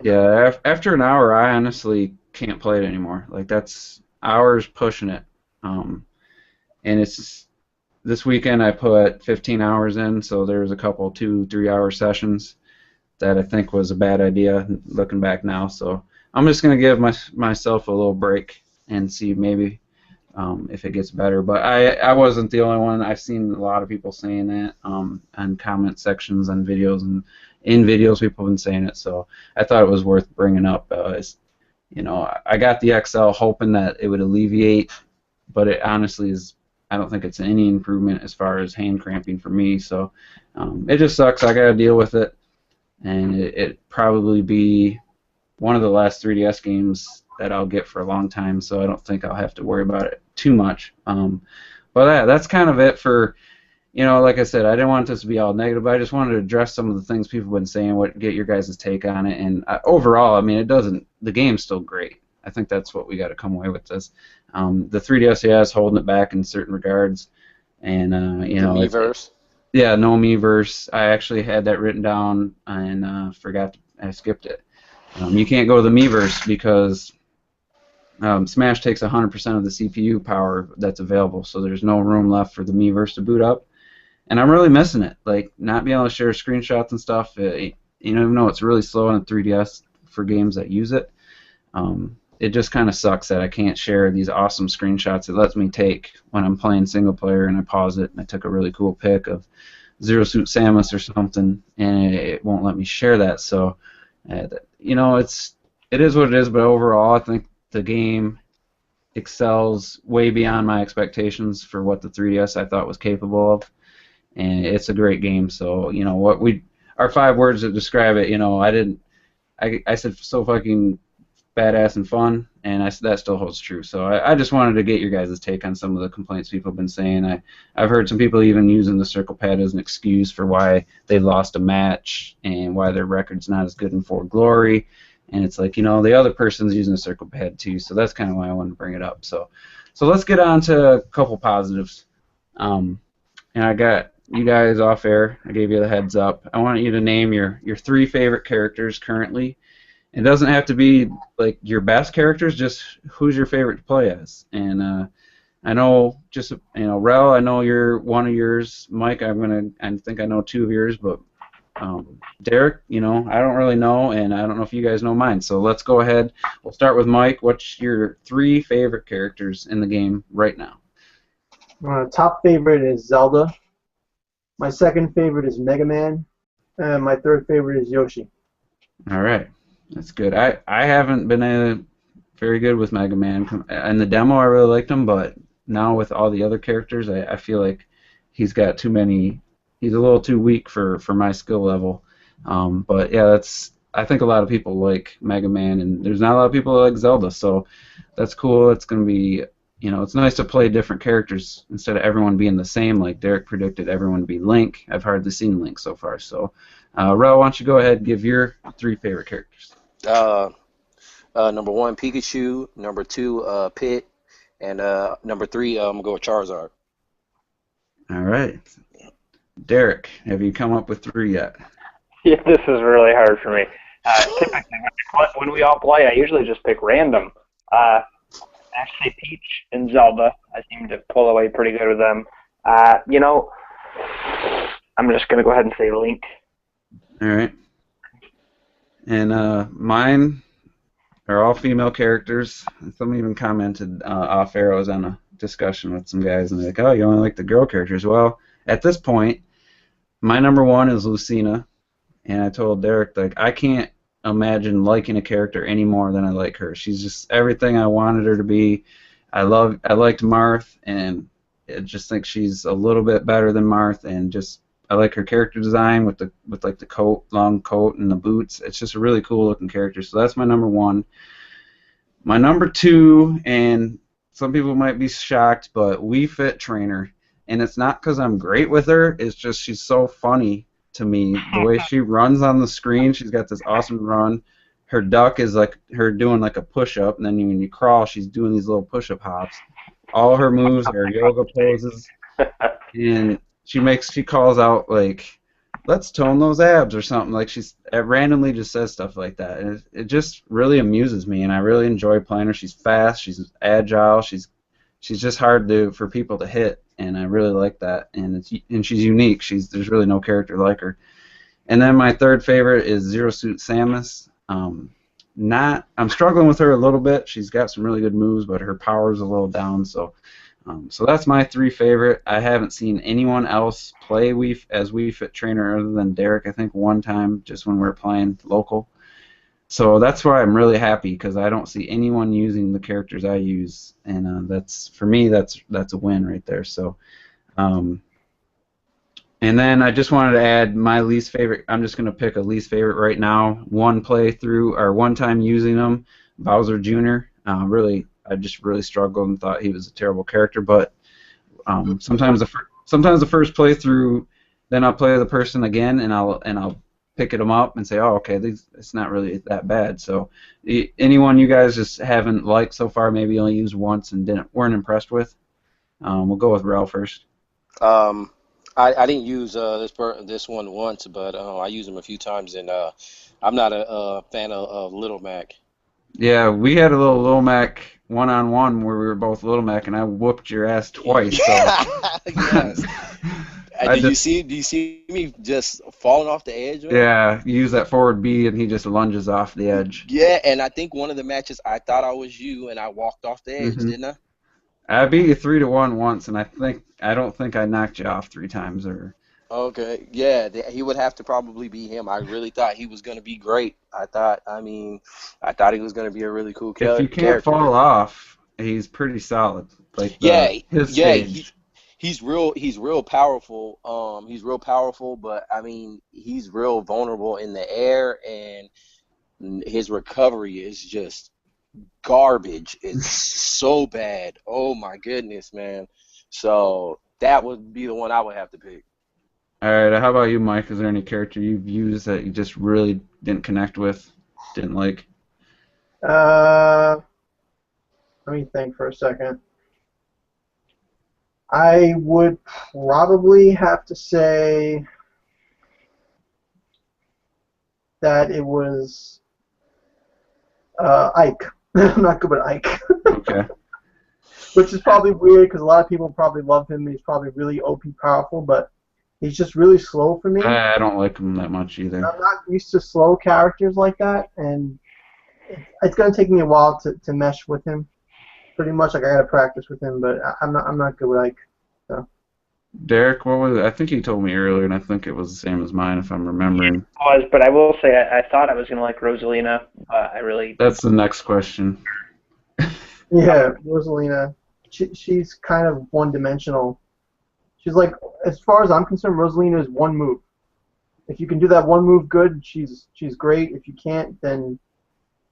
Yeah, after an hour, I honestly can't play it anymore. That's hours pushing it. And it's this weekend I put 15 hours in, so there was a couple 2-3 hour sessions that I think was a bad idea looking back now. So I'm just gonna give myself a little break and see maybe if it gets better. But I wasn't the only one. I've seen a lot of people saying that on comment sections on videos, and in videos people have been saying it. So I thought it was worth bringing up. I got the XL hoping that it would alleviate, but it honestly is. I don't think it's any improvement as far as hand cramping for me. So it just sucks. I got to deal with it, and it probably be one of the last 3DS games that I'll get for a long time, so I don't think I'll have to worry about it too much. But yeah, that's kind of it for, like I said, I didn't want this to be all negative, but I just wanted to address some of the things people have been saying, get your guys' take on it, and overall, I mean, the game's still great. I think that's what we got to come away with this. The 3DS, yeah, is holding it back in certain regards, and, The Miiverse. yeah, no Miiverse. I actually had that written down and I skipped it. You can't go to the Miiverse because Smash takes 100% of the CPU power that's available, so there's no room left for the Miiverse to boot up. And I'm really missing it, like not being able to share screenshots and stuff. Even though it's really slow on the 3DS for games that use it, it just kind of sucks that I can't share these awesome screenshots it lets me take when I'm playing single player and I pause it and I took a really cool pic of Zero Suit Samus or something, and it won't let me share that. So. It is what it is, but overall, I think the game excels way beyond my expectations for what the 3DS I thought was capable of, and it's a great game. So, our 5 words to describe it, I said so fucking badass and fun, and that still holds true. So I just wanted to get your guys' take on some of the complaints people have been saying. I've heard some people even using the circle pad as an excuse for why they lost a match and why their record's not as good in For Glory. And it's like, the other person's using a circle pad too, so that's kind of why I wanted to bring it up. So let's get on to a couple positives. And I got you guys off air. I gave you the heads up. I want you to name your 3 favorite characters currently. It doesn't have to be like your best characters, just who's your favorite to play as. And I know Rel, I know you're one of yours. Mike, I think I know 2 of yours, but Derek, I don't really know, and I don't know if you guys know mine. So let's go ahead. We'll start with Mike. What's your 3 favorite characters in the game right now? Top favorite is Zelda. My second favorite is Mega Man. And my third favorite is Yoshi. All right. That's good. I haven't been very good with Mega Man. In the demo, I really liked him, but now with all the other characters, I feel like he's got too many. He's a little too weak for my skill level. But yeah, I think a lot of people like Mega Man, and there's not a lot of people that like Zelda, so that's cool. It's going to be, it's nice to play different characters instead of everyone being the same, like Derek predicted everyone to be Link. I've hardly seen Link so far. So, Ro, why don't you go ahead and give your 3 favorite characters? Number 1, Pikachu. Number 2, Pit. And number 3, I'm going to go with Charizard. All right. Derek, have you come up with 3 yet? Yeah, this is really hard for me. Typically, when we all play, I usually just pick random. Actually, Peach and Zelda, I seem to pull away pretty good with them. I'm just going to go ahead and say Link. All right. And mine are all female characters. Someone even commented off air. I was on a discussion with some guys, and they're like, oh, you only like the girl characters. Well, at this point, my number 1 is Lucina, and I told Derek, like, I can't imagine liking a character any more than I like her. She's just everything I wanted her to be. I liked Marth, and I just think she's a little bit better than Marth, and just I like her character design with like the coat, long coat, and the boots. It's just a really cool looking character. So that's my number 1. My number 2, and some people might be shocked, but Wii Fit Trainer. And it's not because I'm great with her. It's just she's so funny to me. The way she runs on the screen, she's got this awesome run. Her duck is like her doing like a push-up, and then when you crawl, she's doing these little push-up hops. All her moves are yoga poses, and she calls out like, "Let's tone those abs" or something. Like she's randomly just says stuff like that, and it just really amuses me, and I really enjoy playing her. She's fast, she's agile, she's just hard for people to hit, and I really like that. And she's unique. There's really no character like her. And then my third favorite is Zero Suit Samus. I'm struggling with her a little bit. She's got some really good moves, but her power's a little down. So that's my 3 favorite. I haven't seen anyone else play as Wii Fit trainer other than Derek. I think one time, just when we were playing local. So that's why I'm really happy, because I don't see anyone using the characters I use, and that's, for me, that's a win right there. So, and then I just wanted to add my least favorite. I'm just going to pick a least favorite right now. One playthrough, or one time using them, Bowser Jr. I just really struggled and thought he was a terrible character. But sometimes the first playthrough, then I'll play the person again, and I'll pick them up and say, oh, okay, it's not really that bad. So anyone you guys just haven't liked so far, maybe only used once and weren't impressed with? We'll go with Rel first. I didn't use this one once, but I used him a few times, and I'm not a fan of Little Mac. Yeah, we had a Little Mac one-on-one where we were both Little Mac, and I whooped your ass twice. So. Yes. Do you see me just falling off the edge? Right? Yeah, you use that forward B, and he just lunges off the edge. Yeah, and I think one of the matches I thought I was you, and I walked off the edge, didn't I? I beat you 3-1 once, and I don't think I knocked you off 3 times or. Okay, yeah, he would have to probably be him. I really thought he was going to be great. I thought he was going to be a really cool character. If you can't fall off, he's pretty solid. Like his stage. He's real powerful. He's real powerful, but I mean, he's real vulnerable in the air, and his recovery is just garbage. It's so bad. Oh my goodness, man. So that would be the one I would have to pick. All right, how about you, Mike? Is there any character you've used that you just really didn't connect with, didn't like? Let me think for a second. I would probably have to say that it was Ike. I'm not good with Ike. Okay. Which is probably weird, because a lot of people probably love him. He's probably really OP powerful, but he's just really slow for me. I don't like him that much either. I'm not used to slow characters like that, and it's going to take me a while to mesh with him. Pretty much, like, I got to practice with him, but I'm not good with Ike. So. Derek, what was it? I think he told me earlier, and I think it was the same as mine, if I'm remembering. It was, but I will say I thought I was going to like Rosalina. I really. That's the next question. Yeah, Rosalina. She's kind of one-dimensional. She's like, as far as I'm concerned, Rosalina is one move. If you can do that one move good, she's great. If you can't, then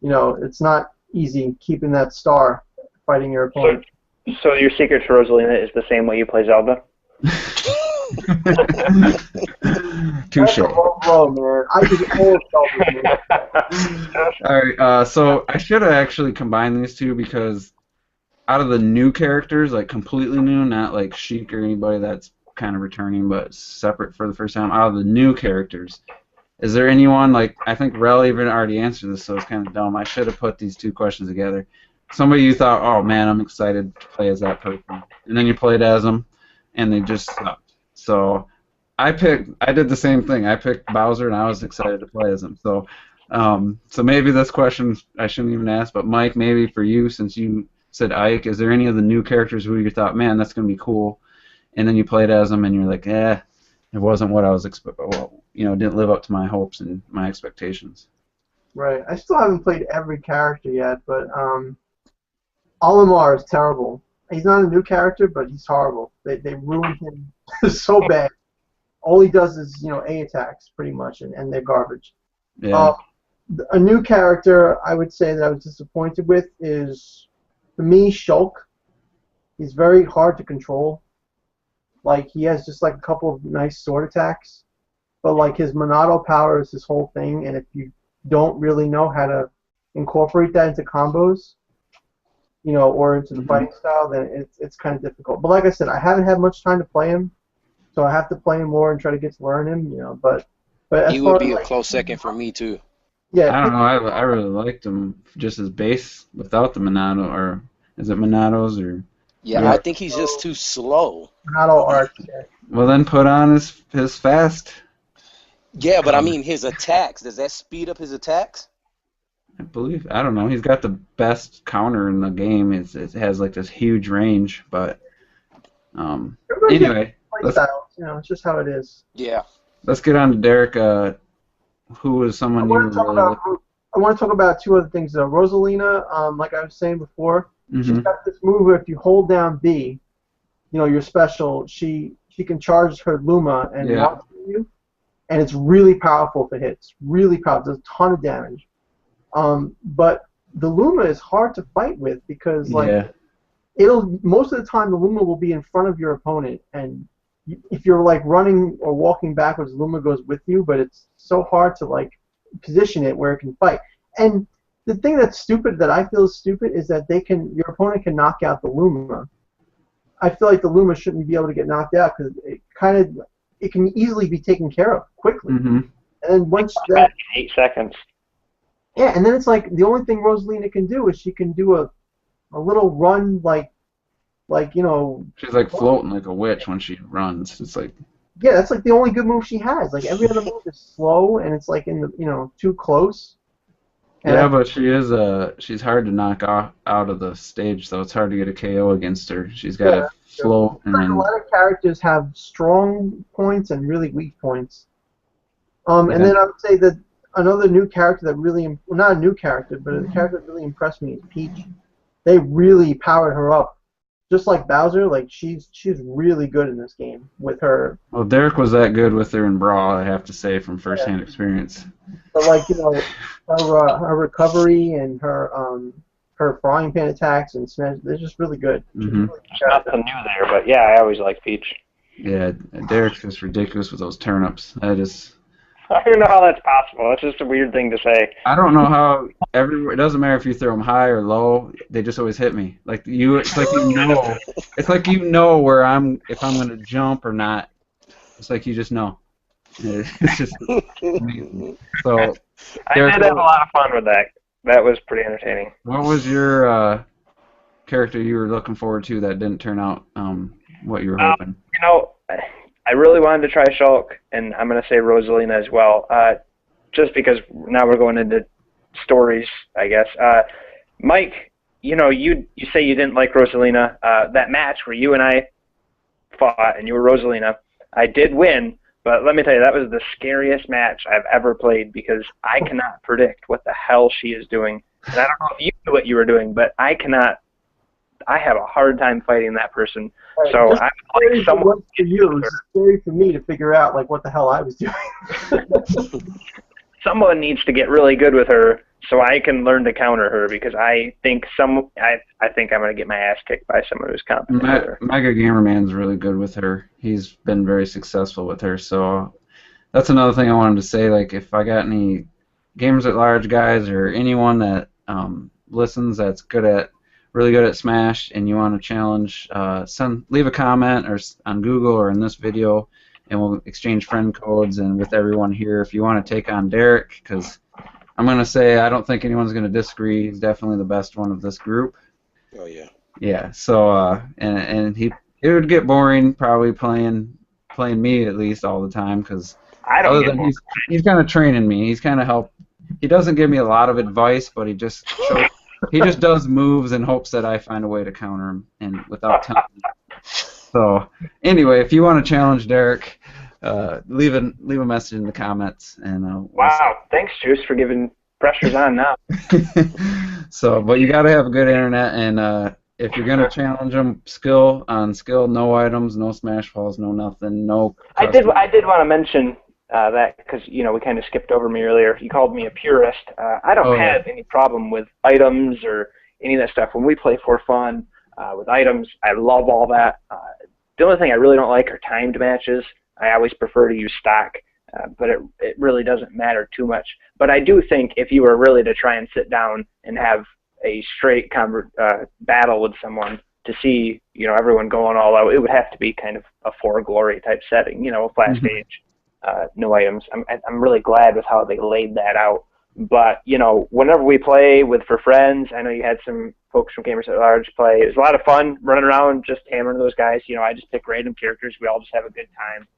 it's not easy keeping that star fighting your opponent. So your secret to Rosalina is the same way you play Zelda? Touche. Blow, man. I just always Zelda. All right, so I should have actually combined these two, because out of the new characters, like completely new, not like Sheik or anybody that's kind of returning, but separate for the first time, out of the new characters, is there anyone, like, I think Rel even already answered this, so it's kind of dumb. I should have put these 2 questions together. Somebody you thought, oh man, I'm excited to play as that person, and then you played as them, and they just sucked. So I did the same thing. I picked Bowser, and I was excited to play as him. So maybe this question I shouldn't even ask, but Mike, maybe for you, since you said Ike, is there any of the new characters who you thought, man, that's going to be cool, and then you played as them, and you're like, it wasn't what I was expecting. Well, didn't live up to my hopes and my expectations. Right. I still haven't played every character yet, but Olimar is terrible. He's not a new character, but he's horrible. They ruined him so bad. All he does is, A attacks, pretty much, and they're garbage. Yeah. A new character I would say that I was disappointed with is, for me, Shulk. He's very hard to control. Like, he has just like a couple of nice sword attacks, but like his Monado power is his whole thing, and if you don't really know how to incorporate that into combos, or into the fighting style, then it's kind of difficult. But like I said, I haven't had much time to play him, so I have to play him more and try to get to learn him, but as he would be a close second for me too. Yeah. I don't know. I really liked him just as base without the Monado, or is it Monados or? Yeah, I think he's just too slow. Monado arc. Yeah. Well, then put on his fast. Yeah, but I mean his attacks. Does that speed up his attacks? I believe. I don't know. He's got the best counter in the game. It has like this huge range, but Everybody gets anyway, play styles, you know, it's just how it is. Yeah. let's get on to Derek. Who was I someone you want were to talk really about looking? I want to talk about two other things though. Rosalina, like I was saying before, she's Mm-hmm. got this move where if you hold down B, you know, your special, she can charge her Luma and Yeah. launch you, and it's really powerful if it hits. Really powerful, does a ton of damage. But the Luma is hard to fight with because like Yeah. it'll most of the time the Luma will be in front of your opponent, and if you're like running or walking backwards, the Luma goes with you. But it's so hard to like position it where it can fight. And the thing that's stupid that I feel is stupid is that your opponent can knock out the Luma. I feel like the Luma shouldn't be able to get knocked out because it can easily be taken care of quickly. Mm-hmm. And then once Back that, in 8 seconds. yeah, and then it's like the only thing Rosalina can do is she can do a little run like you know. She's like floating like a witch when she runs. It's like Yeah, that's like the only good move she has. Like every other move is slow and it's like in the too close. And yeah, but she's hard to knock out of the stage, so it's hard to get a KO against her. She's got to float and like a then lot of characters have strong points and really weak points. And Yeah. then I would say that another new character that really, well, not a new character, but a character that really impressed me is Peach. They really powered her up. Just like Bowser, like she's really good in this game with her. Well, Derek was that good with her in Brawl, I have to say, from firsthand experience. So like her recovery and her frying pan attacks and smash, they're just really good. Mm-hmm. There's nothing new there, but yeah, I always like Peach. Yeah, Derek's just ridiculous with those turnips. I don't know how that's possible. That's just a weird thing to say. I don't know how it doesn't matter if you throw them high or low, they just always hit me. It's like you know where if I'm gonna jump or not. It's like you just know. It's just amazing. So, I Derek, did have a lot of fun with that. That was pretty entertaining. what was your character you were looking forward to that didn't turn out what you were hoping? I really wanted to try Shulk, and I'm going to say Rosalina as well, just because now we're going into stories, I guess. Mike, you say you didn't like Rosalina. That match where you and I fought, and you were Rosalina, I did win, but let me tell you, that was the scariest match I've ever played because I cannot predict what the hell she is doing. And I don't know if you knew what you were doing, but I have a hard time fighting that person. Right, So just I'm scary like someone. for you. It was scary for me to figure out like what the hell I was doing. Someone needs to get really good with her so I can learn to counter her because I think I'm going to get my ass kicked by someone who's competent with her. Mega Gamerman's really good with her. He's been very successful with her. So that's another thing I wanted to say. Like if I got any Gamers at Large guys or anyone that listens that's really good at Smash and you want to challenge, leave a comment or on Google or in this video, and we'll exchange friend codes. And with everyone here, if you want to take on Derek, because I'm going to say I don't think anyone's going to disagree. He's definitely the best one of this group. Oh yeah. Yeah. So and it would get boring probably playing me at least all the time because he's kind of training me. He's kind of helped. He doesn't give me a lot of advice, but he just does moves in hopes that I find a way to counter him and without telling him. So anyway, if you want to challenge Derek, leave a message in the comments and wow, thanks Juice for giving pressure's on now. So, but you got to have a good internet, and if you're gonna challenge him, skill, no items, no smash falls, no nothing, no. I did want to mention that because we kind of skipped over me earlier. You called me a purist. I don't have any problem with items or any of that stuff. When we play for fun with items, I love all that. The only thing I really don't like are timed matches. I always prefer to use stock, but it really doesn't matter too much. But I do think if you were really to try and sit down and have a straight battle with someone to see everyone going all out, it would have to be kind of a For Glory type setting, a flat stage. No items. I'm really glad with how they laid that out. But whenever we play for friends, I know you had some folks from Gamers at Large play. It was a lot of fun running around just hammering those guys. I just pick random characters. We all just have a good time.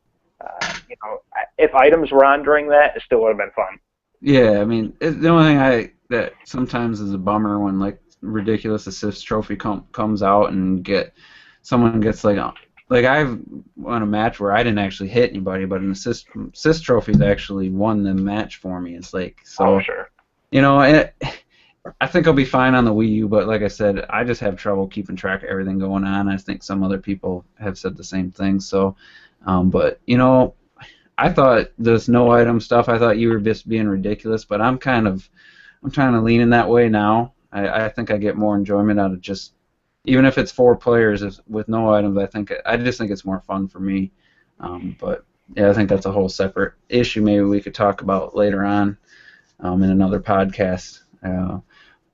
If items were on during that, it still would have been fun. Yeah, I mean, the only thing that sometimes is a bummer when like ridiculous assist trophy comes out and someone gets like I've won a match where I didn't actually hit anybody, but an assist trophy's actually won the match for me. It's like Oh, so, sure. I think I'll be fine on the Wii U, but like I said, I just have trouble keeping track of everything going on. I think some other people have said the same thing. So, but I thought this no item stuff. I thought you were just being ridiculous, but I'm kind of leaning that way now. I think I get more enjoyment out of just even if it's 4 players with no items. I just think it's more fun for me. But yeah, I think that's a whole separate issue. Maybe we could talk about later on in another podcast.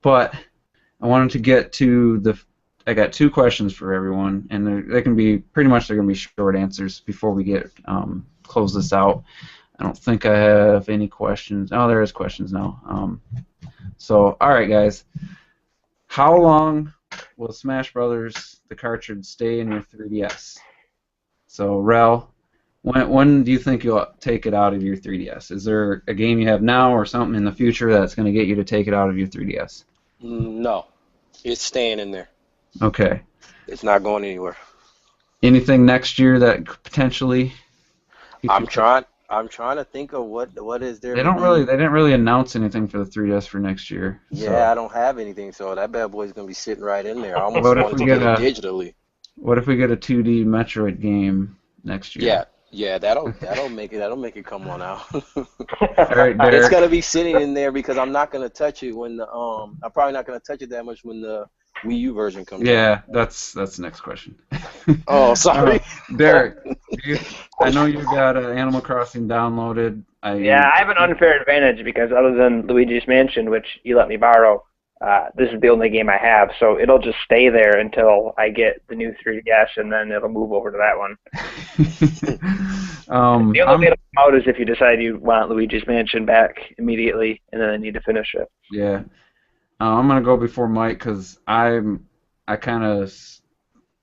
But I wanted to get to I got 2 questions for everyone, and they can be pretty much they're going to be short answers before we get close this out. I don't think I have any questions. Oh, there is questions now. So, all right, guys. How long will Smash Brothers the cartridge stay in your 3DS? So, Rel, when do you think you'll take it out of your 3DS? Is there a game you have now or something in the future that's going to get you to take it out of your 3DS? No, it's staying in there. Okay. It's not going anywhere. Anything next year that could potentially? I'm trying to think of what is there They to don't be. they didn't really announce anything for the 3DS for next year. Yeah, I don't have anything, so that bad boy's gonna be sitting right in there. I So almost wanted to get it digitally. what if we get a 2D Metroid game next year? Yeah, that'll make it come on out. All right, Derek. It's gonna be sitting in there because I'm not gonna touch it when the I'm probably not gonna touch it that much when the Wii U version comes out. Yeah, that's the next question. Oh, sorry. Derek, I know you got Animal Crossing downloaded. Yeah, I have an unfair advantage because other than Luigi's Mansion, which you let me borrow, this is the only game I have, so it'll just stay there until I get the new 3DS, and then it'll move over to that one. The only way it'll come out is if you decide you want Luigi's Mansion back immediately, and then I need to finish it. Yeah. I'm gonna go before Mike because I kind of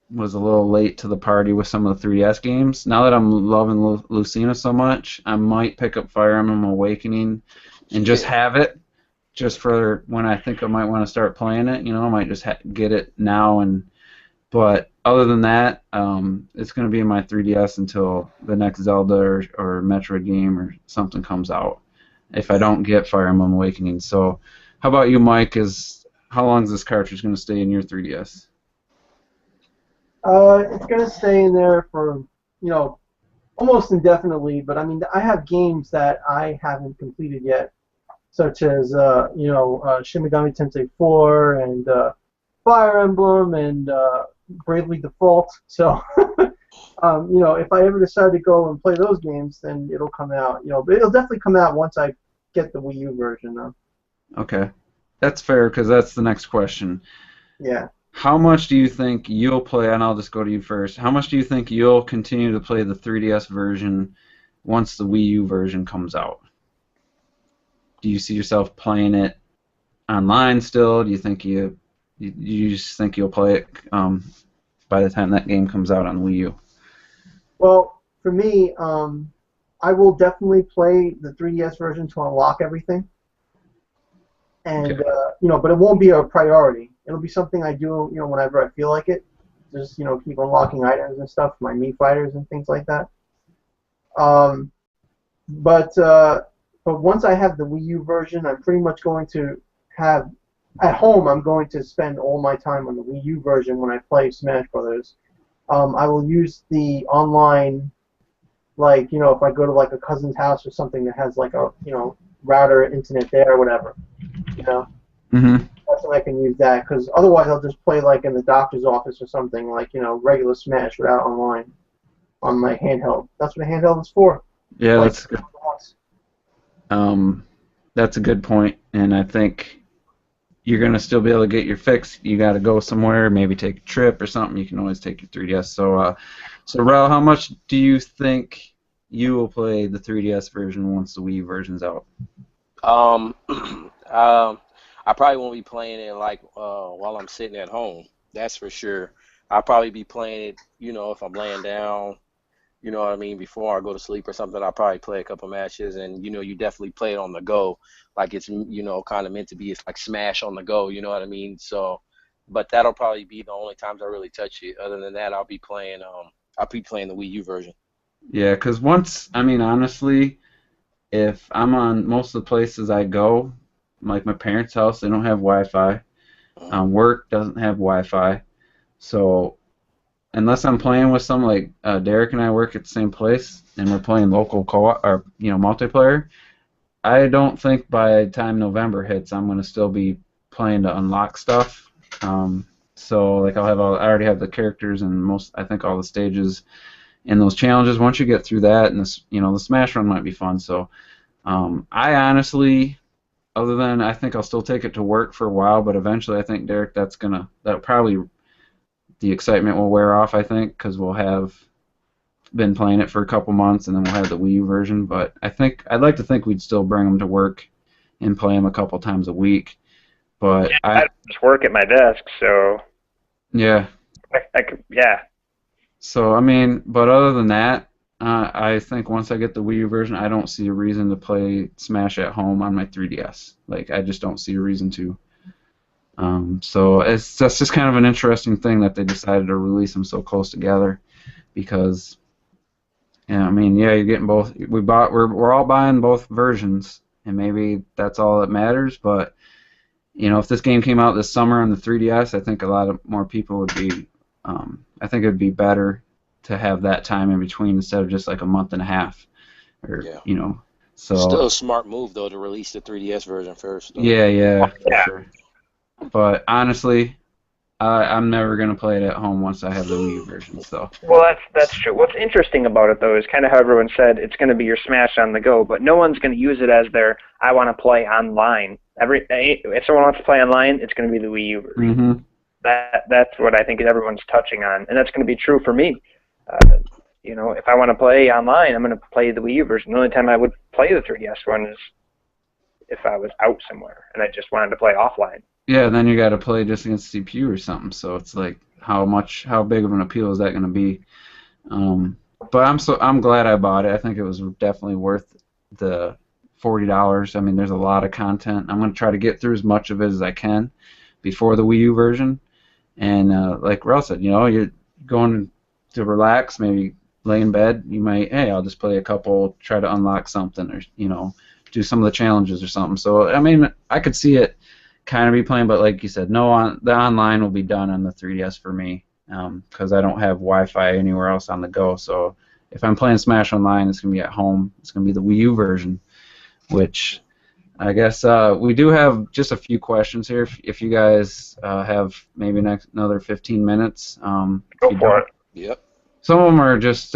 was a little late to the party with some of the 3DS games. Now that I'm loving Lucina so much, I might pick up Fire Emblem Awakening and just have it just for when I think I might want to start playing it. I might just get it now. But other than that, it's going to be in my 3DS until the next Zelda or Metroid game or something comes out. If I don't get Fire Emblem Awakening, so. How about you, Mike? How long is this cartridge going to stay in your 3DS? It's going to stay in there for, almost indefinitely, but I mean, I have games that I haven't completed yet, such as, Shin Megami Tensei 4 and Fire Emblem and Bravely Default. So, if I ever decide to go and play those games, then it'll come out, but it'll definitely come out once I get the Wii U version, though. Okay. That's fair because that's the next question. Yeah. How much do you think you'll play, and I'll just go to you first, how much do you think you'll continue to play the 3DS version once the Wii U version comes out? Do you see yourself playing it online still? Do you think you just think you'll play it by the time that game comes out on Wii U? Well, for me, I will definitely play the 3DS version to unlock everything. And, Okay. But it won't be a priority. It'll be something I do, whenever I feel like it. Just, keep unlocking items and stuff, my Mii fighters and things like that. But once I have the Wii U version, I'm pretty much going to have, at home, I'm going to spend all my time on the Wii U version when I play Smash Brothers. I will use the online, if I go to, a cousin's house or something that has, a, router internet there or whatever. Mm-hmm. That's when I can use that, because otherwise I'll just play in the doctor's office or something, regular Smash without online on my handheld. That's what a handheld is for. Yeah, that's good. That's a good point, and I think you're gonna still be able to get your fix. You got to go somewhere, maybe take a trip or something. You can always take your 3DS. So Rel, how much do you think you will play the 3DS version once the Wii version's out? I probably won't be playing it while I'm sitting at home. That's for sure. I'll probably be playing it, if I'm laying down, You know what I mean? Before I go to sleep or something, I'll probably play a couple matches, and you definitely play it on the go, like it's kind of meant to be. It's like Smash on the go. You know what I mean? So, but that'll probably be the only times I really touch it. Other than that, I'll be playing the Wii U version. Yeah, because I mean, honestly, if I'm on most of the places I go, like my parents' house, they don't have Wi-Fi. Work doesn't have Wi-Fi, so unless I'm playing with some like Derek and I work at the same place and we're playing local co-op or multiplayer, I don't think by the time November hits I'm gonna still be playing to unlock stuff. So like I already have the characters and I think all the stages and those challenges. Once you get through that, and the Smash run might be fun. So I honestly, other than I think I'll still take it to work for a while, but eventually I think Derek, that probably the excitement will wear off. I think because we'll have been playing it for a couple months, and then we'll have the Wii U version. But I'd like to think we'd still bring them to work and play them a couple times a week. But yeah, I just work at my desk, so yeah. I could, yeah. So I mean, but other than that, I think once I get the Wii U version, I don't see a reason to play Smash at home on my 3DS. Like I just don't see a reason to. So that's just kind of an interesting thing that they decided to release them so close together, because, I mean, yeah, you're getting both. We're all buying both versions, and maybe that's all that matters. But if this game came out this summer on the 3DS, I think a lot of more people would be. I think it would be better to have that time in between instead of just like a month and a half, or So still a smart move though to release the 3DS version first. Though. Yeah, for sure. But honestly, I'm never gonna play it at home once I have the Wii U version. So. Well, that's true. What's interesting about it though is kind of how everyone said it's going to be your Smash on the go, but no one's going to use it as their I want to play online. If someone wants to play online, it's going to be the Wii U version. Mm-hmm. That's what I think everyone's touching on, and that's going to be true for me. If I want to play online, I'm going to play the Wii U version. The only time I would play the 3DS one is if I was out somewhere and I just wanted to play offline. Yeah, then you got to play just against CPU or something. So it's like, how big of an appeal is that going to be? But I'm glad I bought it. I think it was definitely worth the $40. I mean, there's a lot of content. I'm going to try to get through as much of it as I can before the Wii U version. And like Russ said, you're going to relax, maybe lay in bed. You might, hey, I'll just play a couple, try to unlock something, or do some of the challenges or something. So I mean, I could see it kind of be playing, but like you said, the online will be done on the 3DS for me, because I don't have Wi-Fi anywhere else on the go. So if I'm playing Smash Online, it's gonna be at home. It's gonna be the Wii U version, which I guess we do have just a few questions here. If you guys have maybe another 15 minutes, go for it. Yep. Some of them are just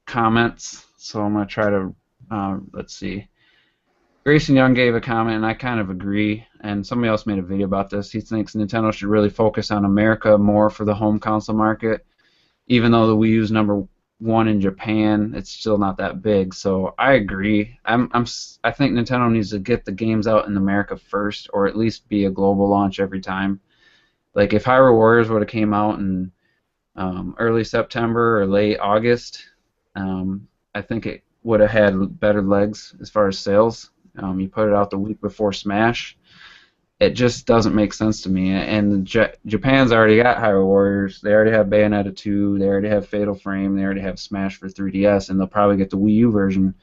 comments, so I'm gonna try to let's see. Grayson Young gave a comment, and I kind of agree, and somebody else made a video about this. He thinks Nintendo should really focus on America more for the home console market. Even though the Wii U's #1 in Japan, it's still not that big. So I agree. I think Nintendo needs to get the games out in America first, or at least be a global launch every time. Like if Hyrule Warriors would have came out in early September or late August, I think it would have had better legs as far as sales. You put it out the week before Smash, it just doesn't make sense to me. And Japan's already got Hyrule Warriors. They already have Bayonetta 2. They already have Fatal Frame. They already have Smash for 3DS, and they'll probably get the Wii U version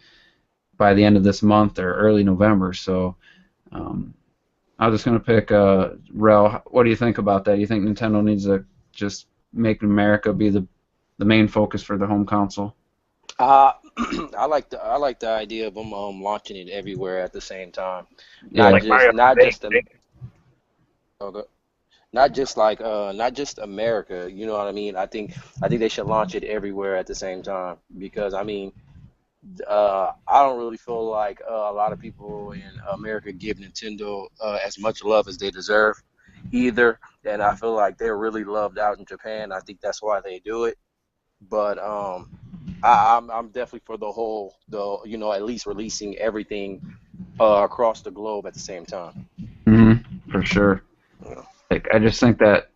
by the end of this month or early November. So I'm just going to pick Rel. What do you think about that? Do you think Nintendo needs to just make America be the main focus for the home console? I like the idea of them launching it everywhere at the same time. Yeah, Not just America. You know what I mean? I think they should launch it everywhere at the same time, because I mean, I don't really feel like a lot of people in America give Nintendo as much love as they deserve either, and I feel like they're really loved out in Japan. I think that's why they do it. But I'm definitely for at least releasing everything across the globe at the same time. Mm-hmm, for sure. Yeah. Like, I just think that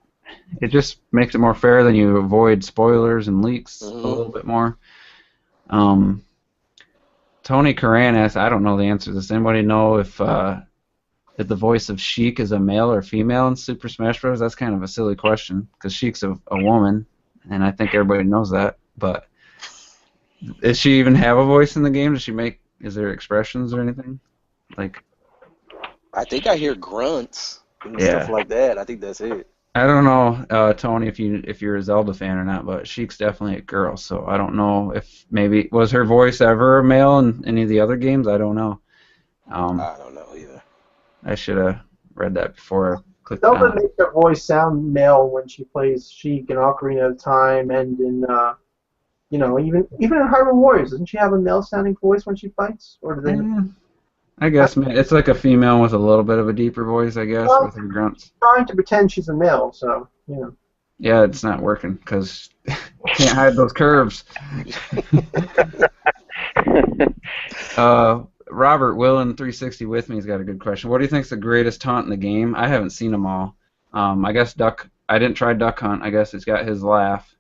it just makes it more fair. Than you avoid spoilers and leaks a little bit more. Tony Karan asked, I don't know the answer to this. Anybody know if the voice of Sheik is a male or female in Super Smash Bros? That's kind of a silly question because Sheik's a woman, and I think everybody knows that. But does she even have a voice in the game? Is there expressions or anything? Like, I think I hear grunts and yeah. stuff like that. I think that's it. I don't know, Tony, if you're a Zelda fan or not, but Sheik's definitely a girl, so I don't know if maybe was her voice ever a male in any of the other games. I don't know. I don't know either. I should have read that before I clicked Zelda on it. makes her voice sound male when she plays Sheik in Ocarina of Time and in, even in Hyrule Warriors. Doesn't she have a male-sounding voice when she fights? Or do they? I guess it's like a female with a little bit of a deeper voice, I guess, with her grunts. Trying to pretend she's a male, so Yeah, it's not working because can't hide those curves. Robert Willen 360 with me has got a good question. What do you think is the greatest taunt in the game? I haven't seen them all. I guess Duck. I didn't try Duck Hunt. I guess it's got his laugh.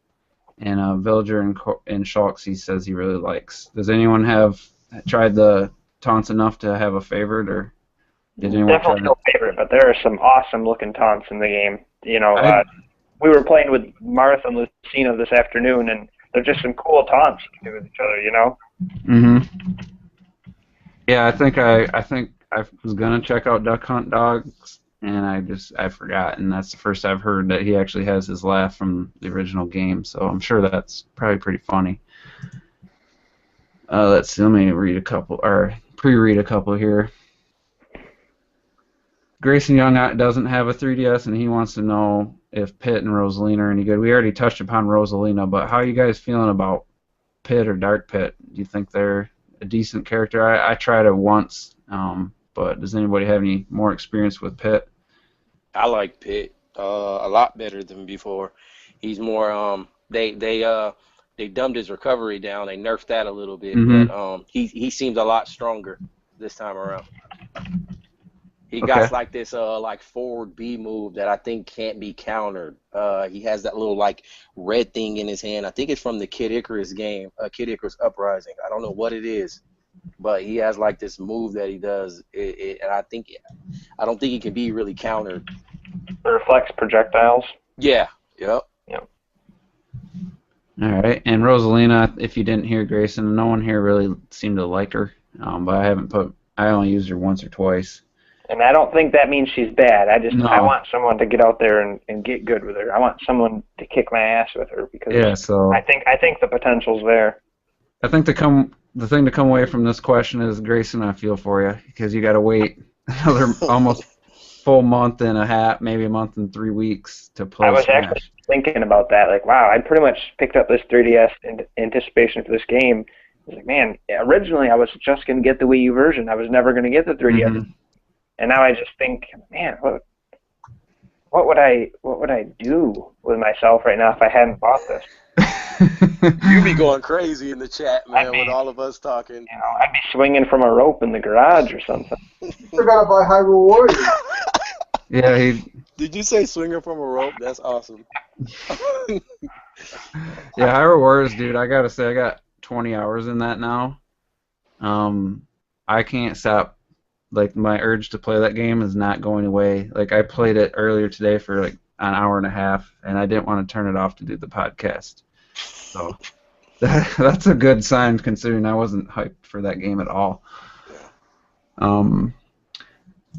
And Villager and Shulks he says he really likes. Does anyone have tried the taunts enough to have a favorite, or did anyone Definitely no favorite, but there are some awesome looking taunts in the game. We were playing with Martha and Lucina this afternoon, and they're just some cool taunts you can do with each other, Mm-hmm. Yeah, I think I was gonna check out Duck Hunt Dogs, and I forgot, and that's the first I've heard that he actually has his laugh from the original game. So I'm sure that's probably pretty funny. Let's see. Let me read a couple, or pre-read a couple here. Grayson Young doesn't have a 3DS, and he wants to know if Pit and Rosalina are any good. We already touched upon Rosalina, but how are you guys feeling about Pit or Dark Pit? Do you think they're a decent character? I tried it once, but does anybody have any more experience with Pit? I like Pit a lot better than before. He's more they dumbed his recovery down. They nerfed that a little bit, but he seems a lot stronger this time around. He got like this like forward B move that I think can't be countered. He has that little like red thing in his hand. I think it's from the Kid Icarus game, Kid Icarus Uprising. I don't know what it is, but he has like this move that he does, and I don't think it can be really countered. It reflects projectiles. Yeah. Yep. All right, and Rosalina, if you didn't hear Grayson, no one here really seemed to like her, but I only used her once or twice. And I don't think that means she's bad. I want someone to get out there and get good with her. I want someone to kick my ass with her because I think the potential's there. I think the thing to come away from this question is, Grayson, I feel for you because you got to wait another almost full month and a half, maybe a month and 3 weeks to play. I was Smash. actually thinking about that. Like, wow, I pretty much picked up this 3DS in anticipation for this game. I was like, man, originally I was just going to get the Wii U version. I was never going to get the 3DS. Mm-hmm. And now I just think, man, what would I do with myself right now if I hadn't bought this? You'd be going crazy in the chat, man, with all of us talking. I'd be swinging from a rope in the garage or something. You forgot to buy Hyrule Warriors. Yeah, Did you say swinging from a rope? That's awesome. Yeah, Hyrule Warriors, dude. I gotta say, I got 20 hours in that now. I can't stop. Like, my urge to play that game is not going away. Like, I played it earlier today for like an hour and a half, and I didn't want to turn it off to do the podcast. So that's a good sign, considering I wasn't hyped for that game at all.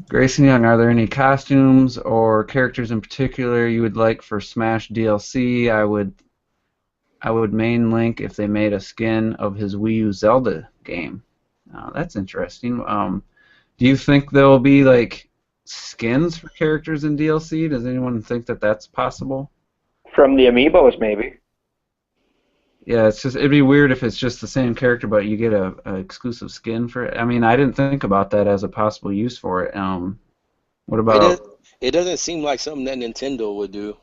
Grayson Young, are there any costumes or characters in particular you would like for Smash DLC? I would main link if they made a skin of his Wii U Zelda game. That's interesting. Do you think there will be like skins for characters in DLC? Does anyone think that that's possible? From the amiibos, maybe. Yeah, it'd be weird if it's just the same character, but you get a exclusive skin for it. I mean, I didn't think about that as a possible use for it. What about? It doesn't seem like something that Nintendo would do.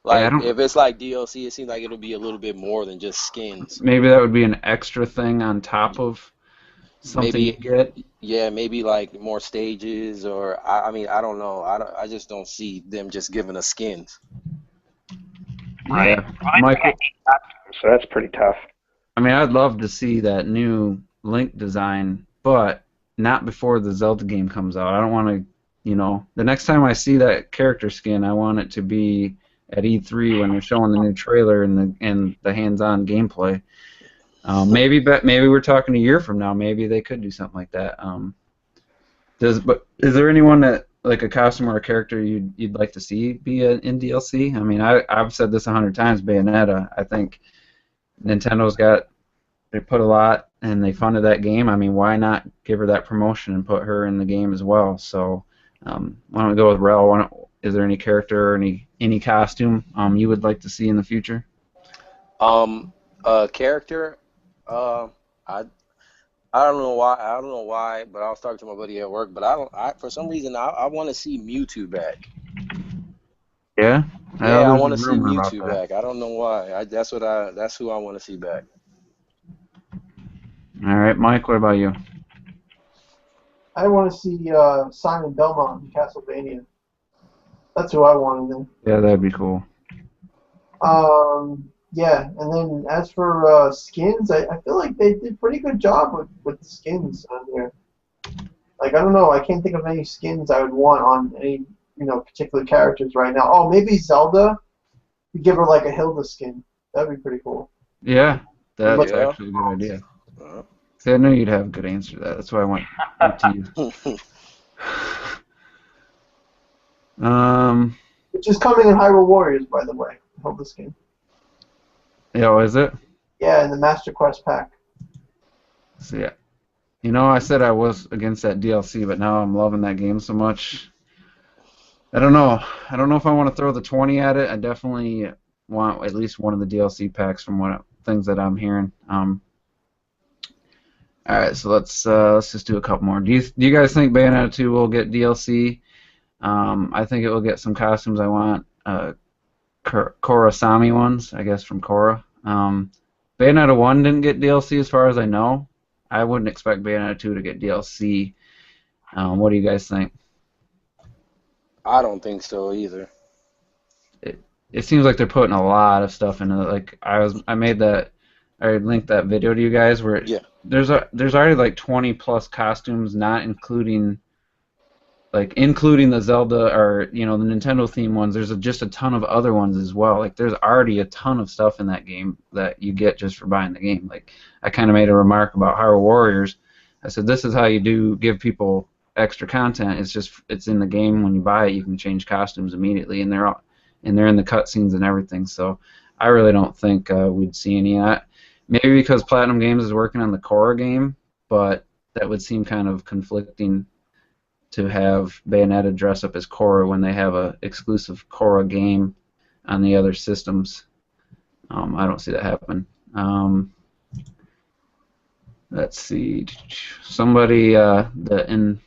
Like, if it's like DLC, it seems like it'll be a little bit more than just skins. Maybe that would be an extra thing on top of something you get. Yeah, maybe like more stages, or I mean, I don't know. I just don't see them just giving us skins. Right. Yeah. Michael, so that's pretty tough. I mean, I'd love to see that new Link design, but not before the Zelda game comes out. I don't want to, the next time I see that character skin, I want it to be at E3 when they're showing the new trailer and the hands-on gameplay. Maybe we're talking a year from now. Maybe they could do something like that. But is there anyone that like a costume or a character you'd like to see be in DLC? I mean, I've said this 100 times. Bayonetta. I think they put a lot and they funded that game. I mean, why not give her that promotion and put her in the game as well? So why don't we go with Rel? Is there any character or any costume you would like to see in the future? Character. I don't know why. I don't know why, but I was talking to my buddy at work. But for some reason, I want to see Mewtwo back. Yeah. Yeah, I want to see rumor about Mewtwo that. back. I don't know why. That's who I want to see back. All right, Mike. What about you? I want to see Simon Belmont in Castlevania. That's who I wanted then. Yeah, that'd be cool. Yeah, and then as for skins, I feel like they did a pretty good job with the skins on here. Like, I don't know, I can't think of any skins I would want on any, particular characters right now. Oh, maybe Zelda. You give her like a Hilda skin. That'd be pretty cool. Yeah, that's Yeah. actually a good idea. See, I knew you'd have a good answer to that. That's why I went to you. Which is coming in Hyrule Warriors, by the way. Hilda skin. Yeah, is it? Yeah, in the Master Quest pack. So yeah. I said I was against that DLC, but now I'm loving that game so much. I don't know. I don't know if I want to throw the 20 at it. I definitely want at least one of the DLC packs from things that I'm hearing. All right, so let's just do a couple more. Do you guys think Bayonetta 2 will get DLC? I think it will get some costumes I want. Korra-Sami ones, I guess, from Korra. Bayonetta 1 didn't get DLC as far as I know. I wouldn't expect Bayonetta 2 to get DLC. What do you guys think? I don't think so either. It seems like they're putting a lot of stuff into it. Like I linked that video to you guys where there's already like 20 plus costumes, not including the Zelda or the Nintendo theme ones. There's just a ton of other ones as well. Like there's already a ton of stuff in that game that you get just for buying the game. Like I kind of made a remark about Hyrule Warriors. I said this is how you give people extra content. It's in the game. When you buy it, you can change costumes immediately, and they're in the cutscenes and everything. So I really don't think we'd see any of that. Maybe because Platinum Games is working on the Korra game, but that would seem kind of conflicting to have Bayonetta dress up as Korra when they have a exclusive Korra game on the other systems. I don't see that happen. Let's see. Somebody, the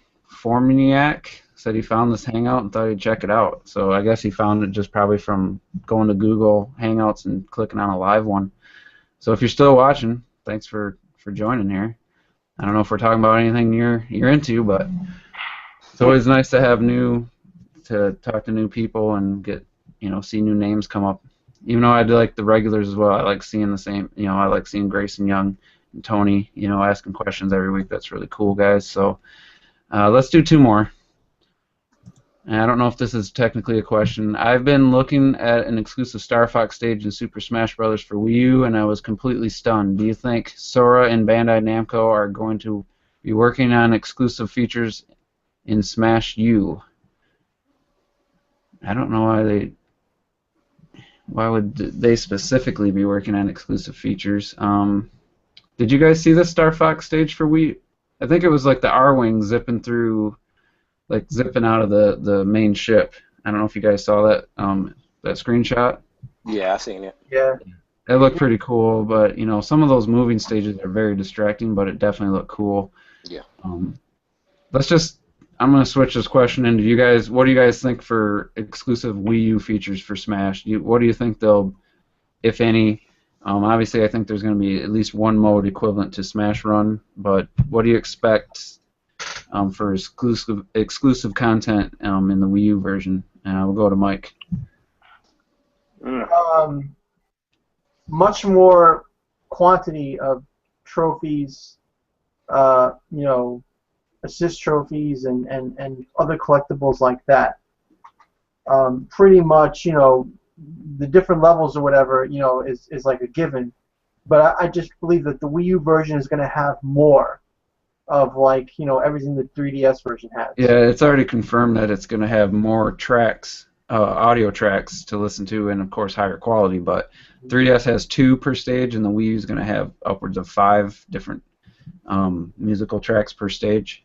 Informaniac, said he found this Hangout and thought he'd check it out. So I guess he found it just probably from going to Google Hangouts and clicking on a live one. So if you're still watching, thanks for joining here. I don't know if we're talking about anything you're into, but it's always nice to talk to new people and get see new names come up. Even though I do like the regulars as well, I like seeing the same. I like seeing Grayson Young and Tony. Asking questions every week. That's really cool, guys. So let's do two more. And I don't know if this is technically a question. I've been looking at an exclusive Star Fox stage in Super Smash Bros. For Wii U, and I was completely stunned. Do you think Sora and Bandai Namco are going to be working on exclusive features in Smash U? I don't know why would they specifically be working on exclusive features. Did you guys see the Star Fox stage for Wii? I think it was like the R-Wing zipping out of the main ship. I don't know if you guys saw that screenshot. Yeah, I seen it. Yeah. It looked pretty cool, but some of those moving stages are very distracting, but it definitely looked cool. Yeah. I'm gonna switch this question into you guys. What do you guys think for exclusive Wii U features for Smash? What do you think they'll, if any? Obviously, I think there's going to be at least one mode equivalent to Smash Run, but what do you expect for exclusive content in the Wii U version? We'll go to Mike. Much more quantity of trophies, you know, assist trophies and other collectibles like that. Pretty much, you know, the different levels or whatever, you know, is like a given. But I just believe that the Wii U version is going to have more of, like, you know, everything the 3DS version has. Yeah, it's already confirmed that it's going to have more tracks, audio tracks to listen to, and of course higher quality. But 3DS has 2 per stage, and the Wii U is going to have upwards of 5 different musical tracks per stage.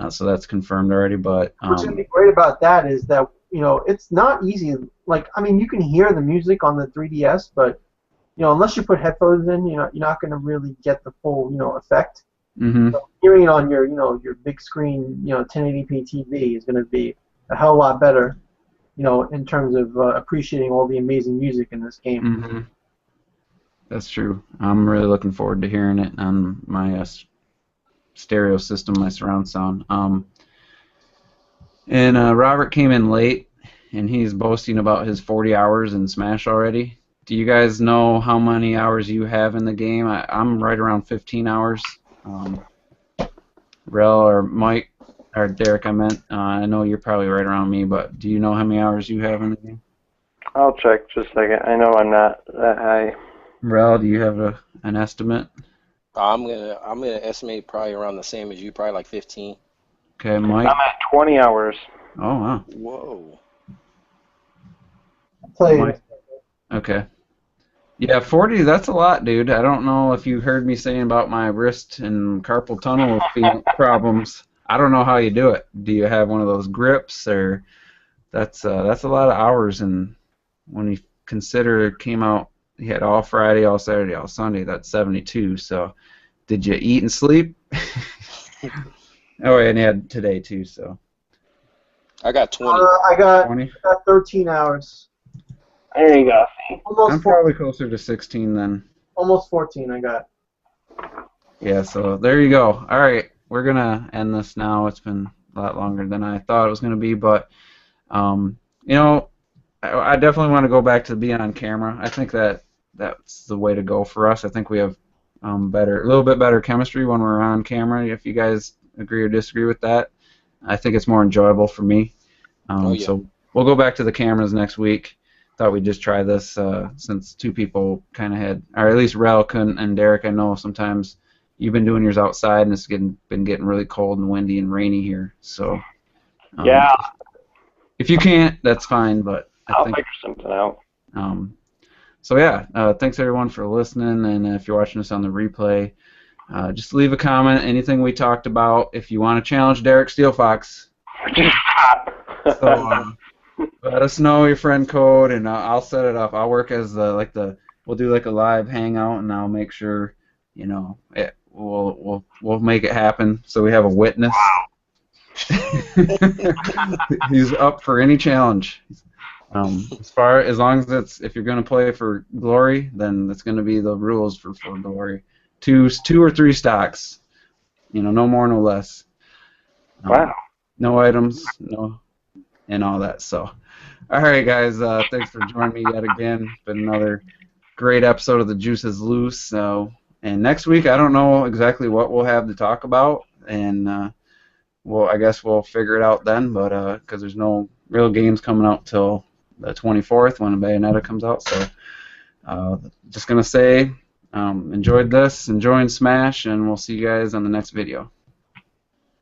So that's confirmed already. But what's going to be great about that is that, you know, it's not easy. Like, I mean, you can hear the music on the 3DS, but, you know, unless you put headphones in, you know, you're not going to really get the full, you know, effect. Mm-hmm. So hearing it on your, you know, your big screen, you know, 1080p TV is going to be a hell of a lot better, you know, in terms of appreciating all the amazing music in this game. Mm-hmm. That's true. I'm really looking forward to hearing it on my stereo system, my surround sound. And Robert came in late, and he's boasting about his 40 hours in Smash already. Do you guys know how many hours you have in the game? I'm right around 15 hours. Rel or Mike, or Derek, I meant. I know you're probably right around me, but do you know how many hours you have in the game? I'll check just a second. I know I'm not that high. Rel, do you have an estimate? I'm gonna estimate probably around the same as you, probably like 15. Okay, Mike. I'm at 20 hours. Oh wow. Whoa. Played. Okay. Yeah, 40, that's a lot, dude. I don't know if you heard me saying about my wrist and carpal tunnel problems. I don't know how you do it. Do you have one of those grips, or that's a lot of hours, and when you consider it came out, you had all Friday, all Saturday, all Sunday, that's 72, so did you eat and sleep? Oh, and you had today too, so. I got 20. I got 20? 13 hours. There you go. Almost I'm 14, probably closer to 16 then. almost 14 I got. Yeah, so there you go. All right, we're going to end this now. It's been a lot longer than I thought it was going to be, but, you know, I definitely want to go back to being on camera. I think that's the way to go for us. I think we have a little bit better chemistry when we're on camera. If you guys agree or disagree with that, I think it's more enjoyable for me. Yeah. So we'll go back to the cameras next week. Thought we'd just try this since 2 people kind of had, or at least Rel and Derek. I know sometimes you've been doing yours outside, and it's been getting really cold and windy and rainy here. So Yeah. if you can't, that's fine. But I'll figure something out. So yeah, thanks everyone for listening, and if you're watching this on the replay, just leave a comment. Anything we talked about. If you want to challenge Derek Steelfox, Just stop. so let us know your friend code, and I'll set it up. I'll work as we'll do like a live hangout, and I'll make sure, you know, we'll make it happen so we have a witness. He's up for any challenge. As long as if you're going to play for glory, then that's going to be the rules for glory. Two or 3 stocks, you know, no more, no less. Wow. No items, no, and all that. So, all right, guys, thanks for joining me yet again. It's been another great episode of The Juice is Loose. So, and next week, I don't know exactly what we'll have to talk about, and I guess we'll figure it out then. But because there's no real games coming out till the 24th when Bayonetta comes out. So, just gonna say, enjoying Smash, and we'll see you guys on the next video.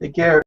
Take care.